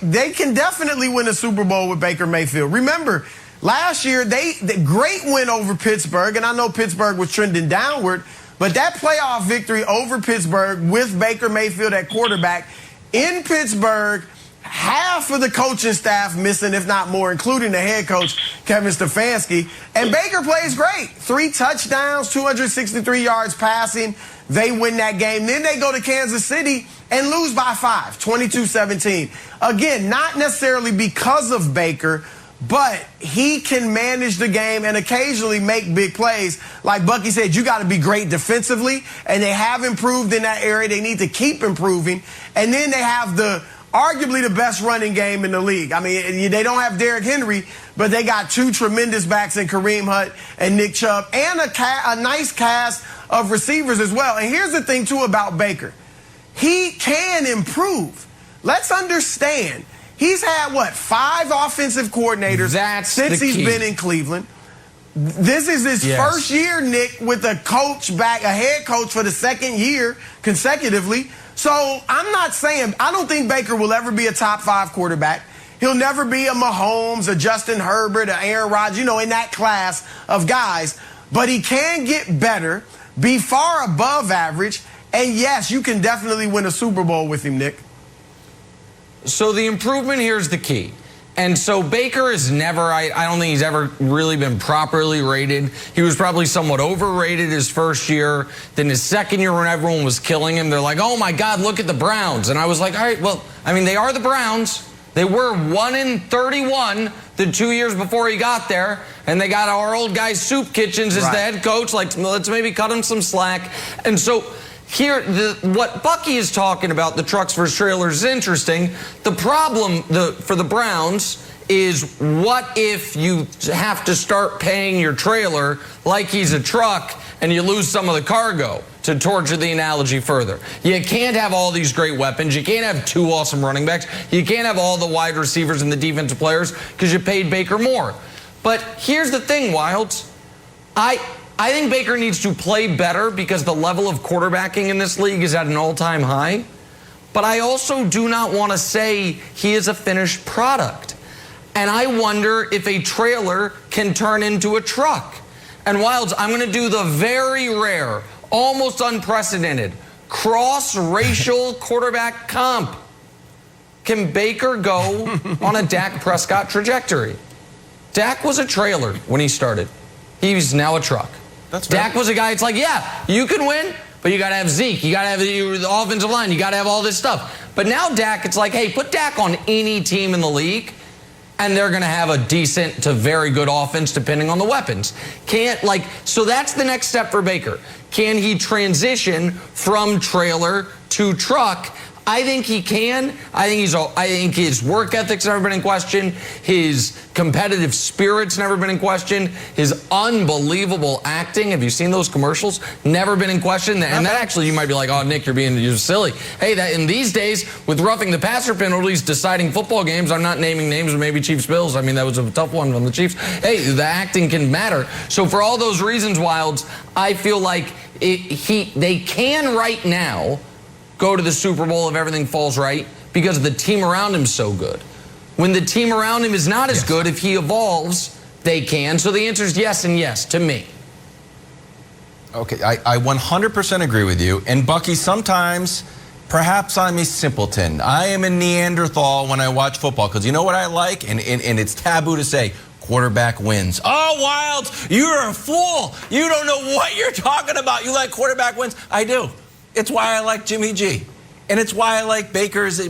they can definitely win a Super Bowl with Baker Mayfield. Remember, last year, the great win over Pittsburgh, and I know Pittsburgh was trending downward, but that playoff victory over Pittsburgh with Baker Mayfield at quarterback in Pittsburgh, half of the coaching staff missing, if not more, including the head coach, Kevin Stefanski. And Baker plays great. 3 touchdowns, 263 yards passing. They win that game. Then they go to Kansas City and lose by 5, 22-17. Again, not necessarily because of Baker, but he can manage the game and occasionally make big plays. Like Bucky said, you got to be great defensively, and they have improved in that area. They need to keep improving. And then they have arguably the best running game in the league. I mean, they don't have Derrick Henry, but they got 2 tremendous backs in Kareem Hunt and Nick Chubb, and a nice cast of receivers as well. And here's the thing, too, about Baker. He can improve. Let's understand, He's had, 5 offensive coordinators since he's been in Cleveland. This is his first year, Nick, with a head coach for the second year consecutively. So I'm not saying, I don't think Baker will ever be a top 5 quarterback. He'll never be a Mahomes, a Justin Herbert, a Aaron Rodgers, in that class of guys. But he can get better, be far above average, and yes, you can definitely win a Super Bowl with him, Nick. So the improvement here is the key. And so Baker is never, I don't think he's ever really been properly rated. He was probably somewhat overrated his first year. Then his second year, when everyone was killing him, they're like, oh my God, look at the Browns. And I was like, all right, well, they are the Browns. They were 1-31 the 2 years before he got there. And they got our old guy Soup Kitchens as the head coach. Like, let's maybe cut him some slack. And so here, what Bucky is talking about, the trucks versus trailers, is interesting. The problem for the Browns is, what if you have to start paying your trailer like he's a truck and you lose some of the cargo? To torture the analogy further, you can't have all these great weapons. You can't have 2 awesome running backs. You can't have all the wide receivers and the defensive players because you paid Baker more. But here's the thing, Wilds. I think Baker needs to play better because the level of quarterbacking in this league is at an all-time high. But I also do not want to say he is a finished product. And I wonder if a trailer can turn into a truck. And Wilds, I'm going to do the very rare, almost unprecedented, cross-racial quarterback comp. Can Baker go on a Dak Prescott trajectory? Dak was a trailer when he started. He's now a truck. Dak was a guy, it's like, yeah, you can win, but you got to have Zeke. You got to have the offensive line. You got to have all this stuff. But now Dak, it's like, hey, put Dak on any team in the league, and they're going to have a decent to very good offense depending on the weapons. So that's the next step for Baker. Can he transition from trailer to truck? I think he can. I think his work ethic's never been in question. His competitive spirit's never been in question. His unbelievable acting. Have you seen those commercials? Never been in question. And that actually, you might be like, oh, Nick, you're silly. Hey, that in these days, with roughing the passer penalties, deciding football games, I'm not naming names, or maybe Chiefs Bills. That was a tough one from the Chiefs. Hey, the acting can matter. So for all those reasons, Wilds, I feel like they can right now go to the Super Bowl if everything falls right because the team around him is so good. When the team around him is not as good, if he evolves, they can. So the answer is yes and yes to me. Okay, I 100% agree with you. And Bucky, sometimes perhaps I'm a simpleton. I am a Neanderthal when I watch football because you know what I like? And it's taboo to say, quarterback wins. Oh, Wilds, you're a fool. You don't know what you're talking about. You like quarterback wins. I do. It's why I like Jimmy G. And it's why I like Baker's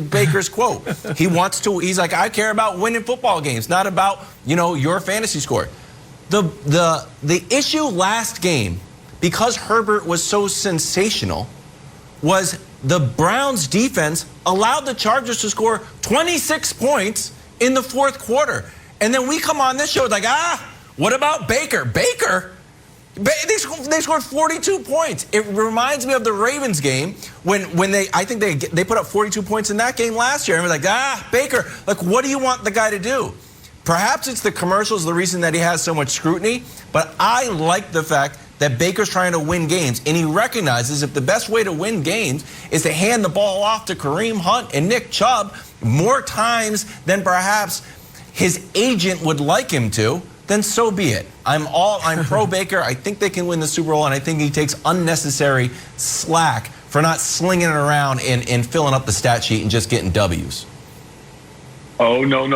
quote. He's like, I care about winning football games, not about, your fantasy score. The issue last game, because Herbert was so sensational, was the Browns defense allowed the Chargers to score 26 points in the fourth quarter. And then we come on this show like, what about Baker? Baker? They scored 42 points. It reminds me of the Ravens game when they put up 42 points in that game last year. And we're like, Baker, what do you want the guy to do? Perhaps it's the commercials, the reason that he has so much scrutiny. But I like the fact that Baker's trying to win games. And he recognizes if the best way to win games is to hand the ball off to Kareem Hunt and Nick Chubb more times than perhaps his agent would like him to, then so be it. I'm pro Baker. I think they can win the Super Bowl, and I think he takes unnecessary slack for not slinging it around and filling up the stat sheet and just getting W's. Oh, no,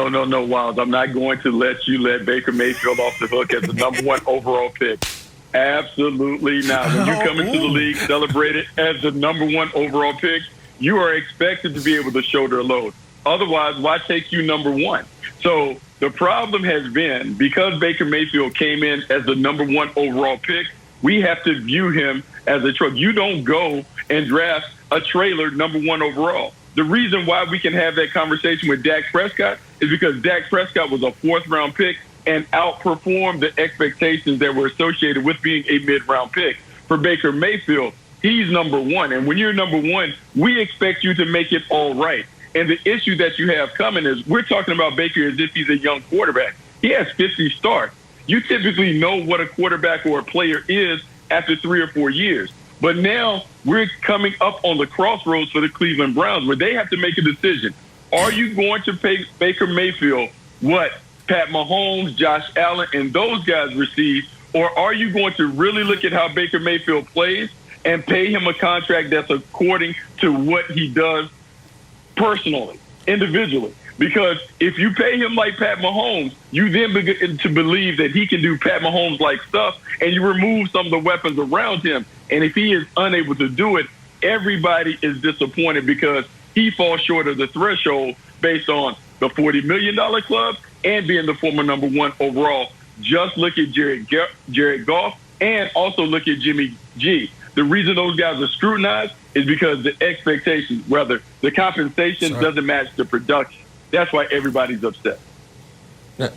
Wilds. I'm not going to let you let Baker Mayfield off the hook as the number 1 overall pick. Absolutely not. When you come into the league, celebrated as the number 1 overall pick, you are expected to be able to shoulder a load. Otherwise, why take you number 1? So the problem has been, because Baker Mayfield came in as the number 1 overall pick, we have to view him as a truck. You don't go and draft a trailer number 1 overall. The reason why we can have that conversation with Dak Prescott is because Dak Prescott was a 4th-round pick and outperformed the expectations that were associated with being a mid-round pick. For Baker Mayfield, he's number 1. And when you're number 1, we expect you to make it all right. And the issue that you have coming is we're talking about Baker as if he's a young quarterback. He has 50 starts. You typically know what a quarterback or a player is after 3 or 4 years. But now we're coming up on the crossroads for the Cleveland Browns where they have to make a decision. Are you going to pay Baker Mayfield what Pat Mahomes, Josh Allen, and those guys receive? Or are you going to really look at how Baker Mayfield plays and pay him a contract that's according to what he does personally, individually? Because if you pay him like Pat Mahomes, you then begin to believe that he can do Pat Mahomes-like stuff, and you remove some of the weapons around him. And if he is unable to do it, everybody is disappointed because he falls short of the threshold based on the $40 million club and being the former number 1 overall. Just look at Jared Goff and also look at Jimmy G. The reason those guys are scrutinized is because the expectations, rather, the compensation doesn't match the production. That's why everybody's upset. No,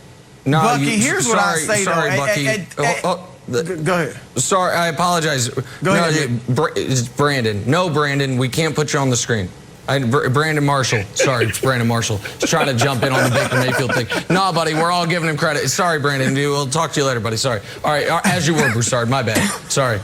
Bucky, here's what I say, sorry, though. Bucky. Go ahead. Sorry, I apologize. Go ahead. It's Brandon. No, Brandon, we can't put you on the screen. Brandon Marshall. Sorry, it's Brandon Marshall. He's trying to jump in on the Baker Mayfield thing. No, buddy, we're all giving him credit. Sorry, Brandon. We'll talk to you later, buddy. Sorry. All right, as you were, Broussard. My bad. Sorry.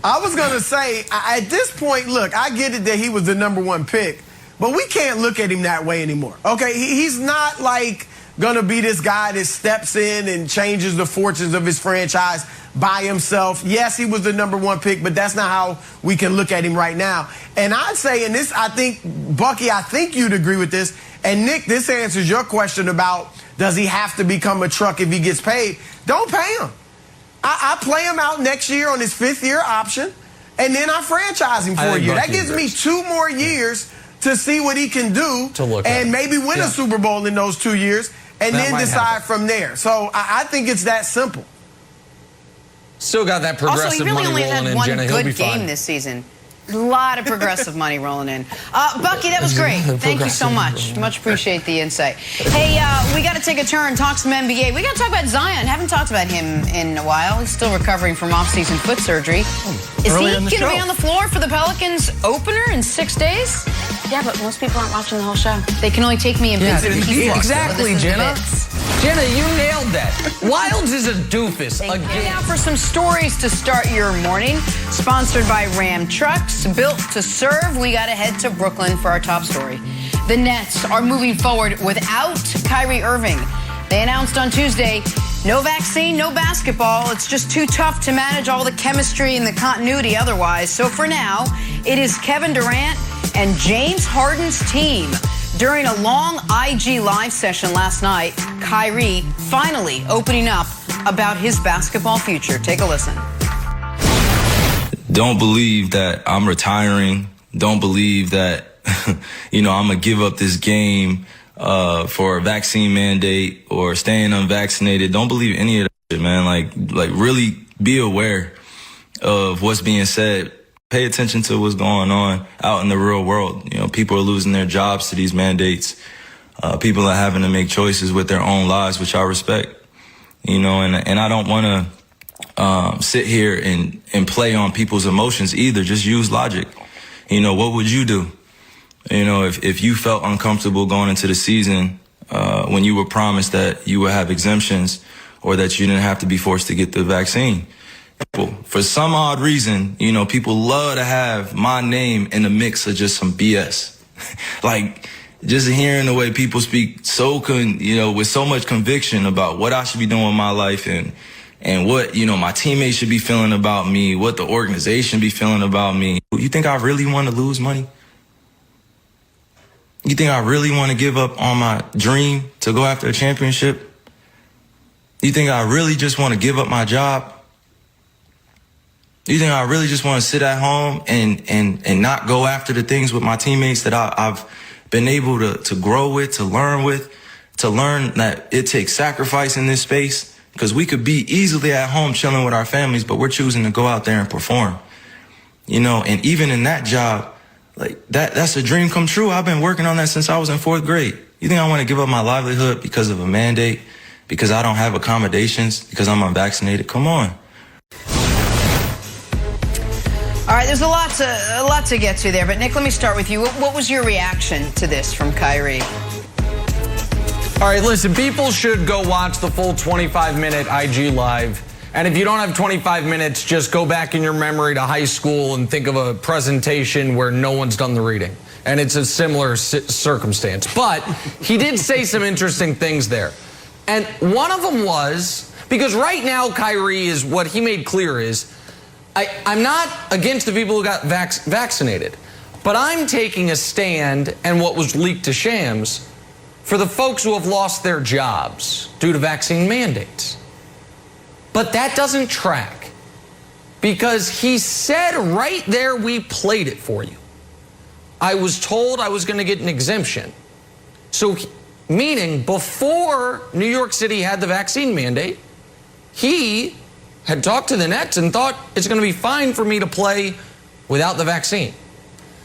I was going to say, at this point, look, I get it that he was the number 1 pick, but we can't look at him that way anymore. Okay, he's not like going to be this guy that steps in and changes the fortunes of his franchise by himself. Yes, he was the number 1 pick, but that's not how we can look at him right now. And I'd say, and this, I think, Bucky, I think you'd agree with this. And Nick, this answers your question about does he have to become a truck if he gets paid? Don't pay him. I play him out next year on his 5th year option, and then I franchise him for a year. That gives me 2 more years to see what he can do and maybe win a Super Bowl in those 2 years and then decide from there. So I think it's that simple. Still got that progressive money rolling in, Jenna. Also, he really only had one good game this season. A lot of progressive money rolling in. Bucky, that was great. Thank you so much. Much appreciate the insight. Hey, we got to take a turn, talk some NBA. We got to talk about Zion. Haven't talked about him in a while. He's still recovering from off-season foot surgery. Is he going to be on the floor for the Pelicans opener in 6 days? Yeah, but most people aren't watching the whole show. They can only take me in bits and pieces. Exactly, Jenna. Jenna, you nailed that. Wilds is a doofus. Now for some stories to start your morning. Sponsored by Ram Trucks, built to serve. We got to head to Brooklyn for our top story. The Nets are moving forward without Kyrie Irving. They announced on Tuesday, no vaccine, no basketball. It's just too tough to manage all the chemistry and the continuity otherwise. So for now, it is Kevin Durant and James Harden's team. During a long IG live session last night, Kyrie finally opening up about his basketball future. Take a listen. Don't believe that I'm retiring. Don't believe that, I'm going to give up this game for a vaccine mandate or staying unvaccinated. Don't believe any of that shit, man. Like really be aware of what's being said. Pay attention to what's going on out in the real world. People are losing their jobs to these mandates. People are having to make choices with their own lives, which I respect. And I don't want to sit here and play on people's emotions either. Just use logic. What would you do? If you felt uncomfortable going into the season when you were promised that you would have exemptions or that you didn't have to be forced to get the vaccine. For some odd reason, people love to have my name in the mix of just some BS. Like, just hearing the way people speak with so much conviction about what I should be doing with my life and what, my teammates should be feeling about me, what the organization be feeling about me. You think I really want to lose money? You think I really want to give up on my dream to go after a championship? You think I really just want to give up my job? You think I really just want to sit at home and not go after the things with my teammates that I've been able to grow with, to learn that it takes sacrifice in this space? Because we could be easily at home chilling with our families, but we're choosing to go out there and perform. And even in that job, like that's a dream come true. I've been working on that since I was in 4th grade. You think I want to give up my livelihood because of a mandate, because I don't have accommodations, because I'm unvaccinated? Come on. All All right, there's a lot to get to there, but Nick, let me start with you. What was your reaction to this from Kyrie? All right, listen, people should go watch the full 25-minute IG Live. And if you don't have 25 minutes, just go back in your memory to high school and think of a presentation where no one's done the reading. And it's a similar circumstance. But he did say some interesting things there. And one of them was, because right now Kyrie is, what he made clear is, I'm not against the people who got vaccinated, but I'm taking a stand, and what was leaked to Shams, for the folks who have lost their jobs due to vaccine mandates. But that doesn't track, because he said right there, we played it for you, I was told I was going to get an exemption. So, meaning before New York City had the vaccine mandate, he had talked to the Nets and thought it's going to be fine for me to play without the vaccine.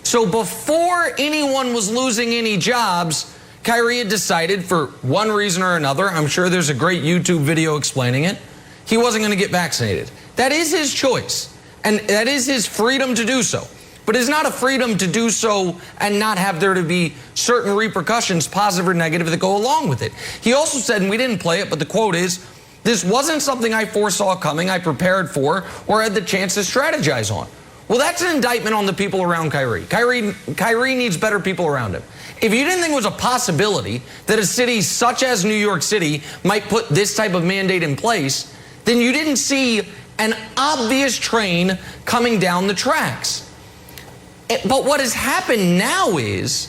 So before anyone was losing any jobs, Kyrie had decided, for one reason or another, I'm sure there's a great YouTube video explaining it, he wasn't going to get vaccinated. That is his choice, and that is his freedom to do so. But it's not a freedom to do so and not have there to be certain repercussions, positive or negative, that go along with it. He also said, and we didn't play it, but the quote is, this wasn't something I foresaw coming, I prepared for, or had the chance to strategize on. Well, that's an indictment on the people around Kyrie. Kyrie needs better people around him. If you didn't think it was a possibility that a city such as New York City might put this type of mandate in place, then you didn't see an obvious train coming down the tracks. But what has happened now is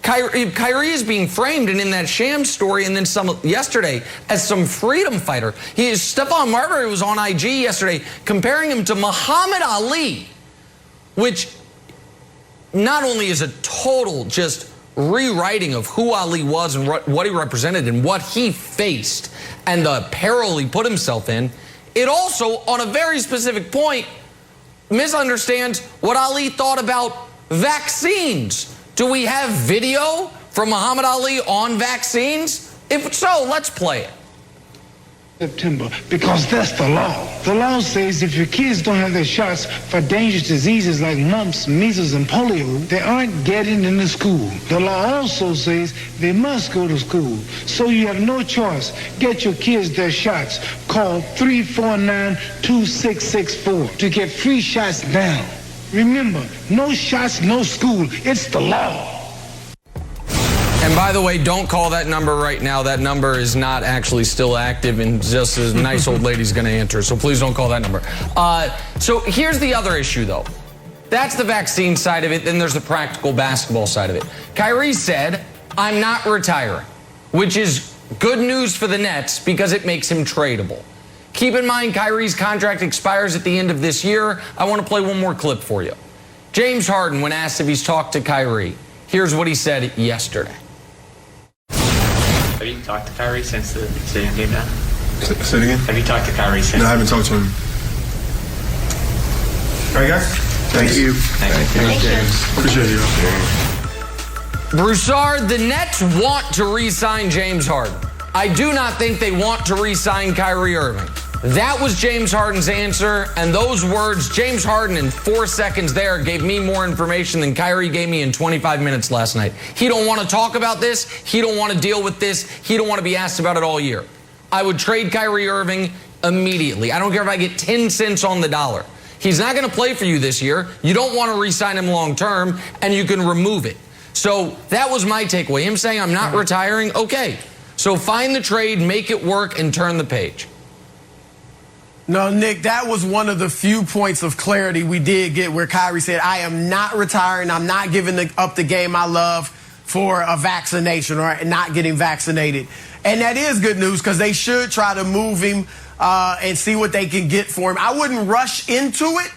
Kyrie is being framed, and in that sham story, and then some yesterday, as some freedom fighter. Stephon Marbury was on IG yesterday comparing him to Muhammad Ali, which not only is a total just rewriting of who Ali was and what he represented and what he faced and the peril he put himself in, it also, on a very specific point, misunderstands what Ali thought about vaccines. Do we have video from Muhammad Ali on vaccines? If so, let's play it. September, because that's the law. The law says if your kids don't have their shots for dangerous diseases like mumps, measles, and polio, they aren't getting into school. The law also says they must go to school. So you have no choice. Get your kids their shots. Call 349-2664 to get free shots now. Remember, no shots, no school. It's the law. And by the way, don't call that number right now. That number is not actually still active, and just a nice old lady's going to answer. So please don't call that number. So here's the other issue, though. That's the vaccine side of it. Then there's the practical basketball side of it. Kyrie said, I'm not retiring, which is good news for the Nets because it makes him tradable. Keep in mind, Kyrie's contract expires at the end of this year. I want to play one more clip for you. James Harden, when asked if he's talked to Kyrie, here's what he said yesterday. Have you talked to Kyrie since the decision came down? Say it again? Have you talked to Kyrie since? No, I haven't talked to him. All right, guys? Thank you. Thank you. Appreciate you. Broussard, the Nets want to re-sign James Harden. I do not think they want to re-sign Kyrie Irving. That was James Harden's answer, and those words, James Harden in 4 seconds there gave me more information than Kyrie gave me in 25 minutes last night. He don't want to talk about this. He don't want to deal with this. He don't want to be asked about it all year. I would trade Kyrie Irving immediately. I don't care if I get 10 cents on the dollar. He's not going to play for you this year. You don't want to re-sign him long term, and you can remove it. So that was my takeaway. Him saying, I'm not retiring, okay. So find the trade, make it work, and turn the page. No, Nick, that was one of the few points of clarity we did get where Kyrie said, I am not retiring. I'm not giving up the game I love for a vaccination or not getting vaccinated. And that is good news because they should try to move him and see what they can get for him. I wouldn't rush into it.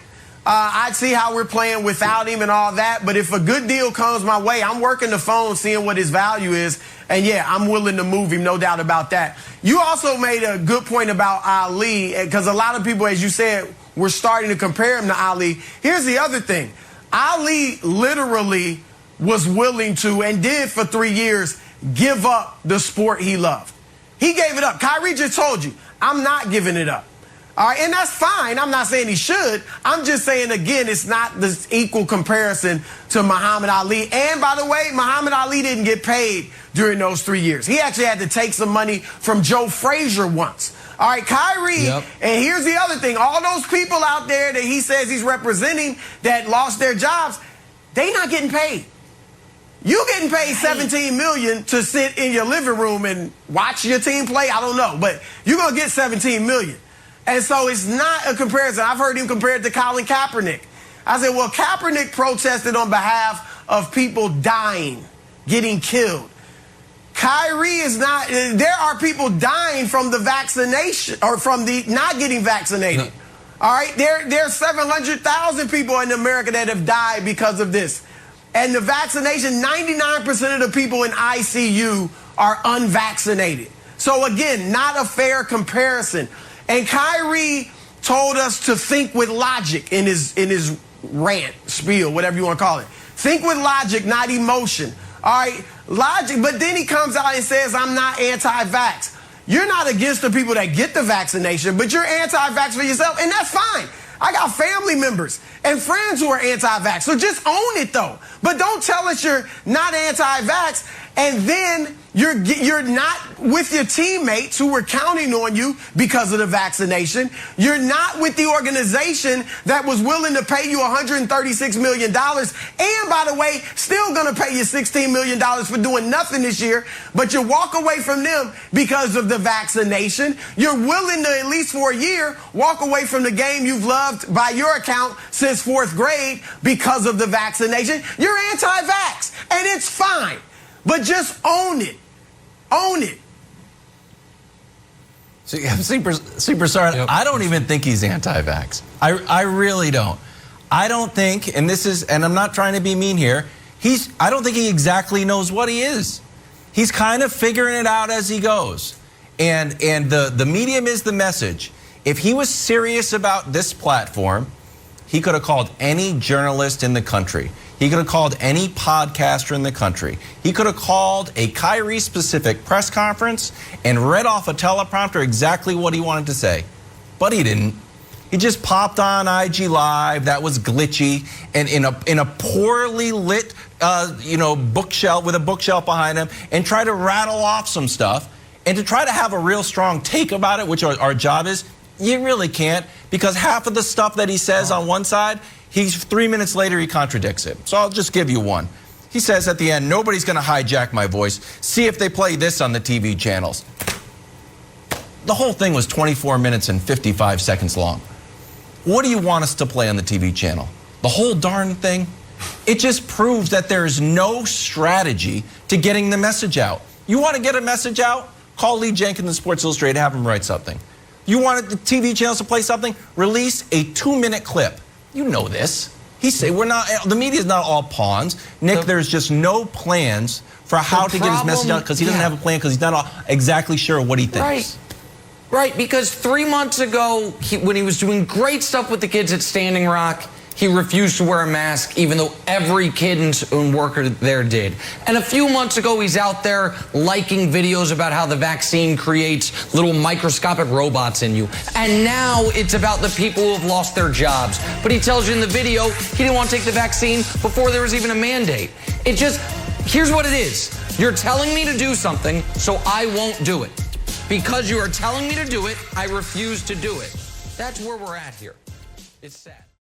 I'd see how we're playing without him and all that. But if a good deal comes my way, I'm working the phone, seeing what his value is. And, yeah, I'm willing to move him, no doubt about that. You also made a good point about Ali, because a lot of people, as you said, were starting to compare him to Ali. Here's the other thing. Ali literally was willing to, and did for 3 years, give up the sport he loved. He gave it up. Kyrie just told you, I'm not giving it up. All right, and that's fine. I'm not saying he should. I'm just saying, again, it's not this equal comparison to Muhammad Ali. And by the way, Muhammad Ali didn't get paid during those 3 years. He actually had to take some money from Joe Frazier once. All right, Kyrie, and here's the other thing. All those people out there that he says he's representing that lost their jobs, they not getting paid. You getting paid $17 million to sit in your living room and watch your team play? I don't know, but you're going to get $17 million. And so it's not a comparison. I've heard him compared to Colin Kaepernick. I said, well, Kaepernick protested on behalf of people dying, getting killed. Kyrie is not. There are people dying from the vaccination or from the not getting vaccinated. No. All right, there's 700,000 people in America that have died because of this. And the vaccination, 99% of the people in ICU are unvaccinated. So again, not a fair comparison. And Kyrie told us to think with logic in his rant, spiel, whatever you want to call it. Think with logic, not emotion. All right, logic. But then he comes out and says, I'm not anti-vax. You're not against the people that get the vaccination, but you're anti-vax for yourself, and that's fine. I got family members and friends who are anti-vax, so just own it, though. But don't tell us you're not anti-vax, and then you're not with your teammates who were counting on you because of the vaccination. You're not with the organization that was willing to pay you $136 million. And, by the way, still going to pay you $16 million for doing nothing this year. But you walk away from them because of the vaccination. You're willing to, at least for a year, walk away from the game you've loved by your account since 4th grade because of the vaccination. You're anti-vax, and it's fine. But just own it. Own it. Super sorry. Yep. I don't even think he's anti-vax. I really don't. I don't think, and I'm not trying to be mean here, I don't think he exactly knows what he is. He's kind of figuring it out as he goes. And the medium is the message. If he was serious about this platform, he could have called any journalist in the country. He could have called any podcaster in the country. He could have called a Kyrie-specific press conference and read off a teleprompter exactly what he wanted to say. But he didn't. He just popped on IG Live. That was glitchy. And in a poorly lit bookshelf with a bookshelf behind him, and try to rattle off some stuff. And to try to have a real strong take about it, which our job is, you really can't, because half of the stuff that he says on one side, 3 minutes later, he contradicts it. So I'll just give you one. He says at the end, nobody's going to hijack my voice. See if they play this on the TV channels. The whole thing was 24 minutes and 55 seconds long. What do you want us to play on the TV channel? The whole darn thing? It just proves that there's no strategy to getting the message out. You want to get a message out? Call Lee Jenkins and Sports Illustrated, have him write something. You want the TV channels to play something? Release a 2-minute clip. You know this. The media's not all pawns. Nick, there's just no plans for how to get his message out because he doesn't have a plan because he's not exactly sure what he thinks. Right, because 3 months ago, when he was doing great stuff with the kids at Standing Rock, he refused to wear a mask, even though every kid and worker there did. And a few months ago, he's out there liking videos about how the vaccine creates little microscopic robots in you. And now it's about the people who have lost their jobs. But he tells you in the video he didn't want to take the vaccine before there was even a mandate. Here's what it is. You're telling me to do something, so I won't do it. Because you are telling me to do it, I refuse to do it. That's where we're at here. It's sad.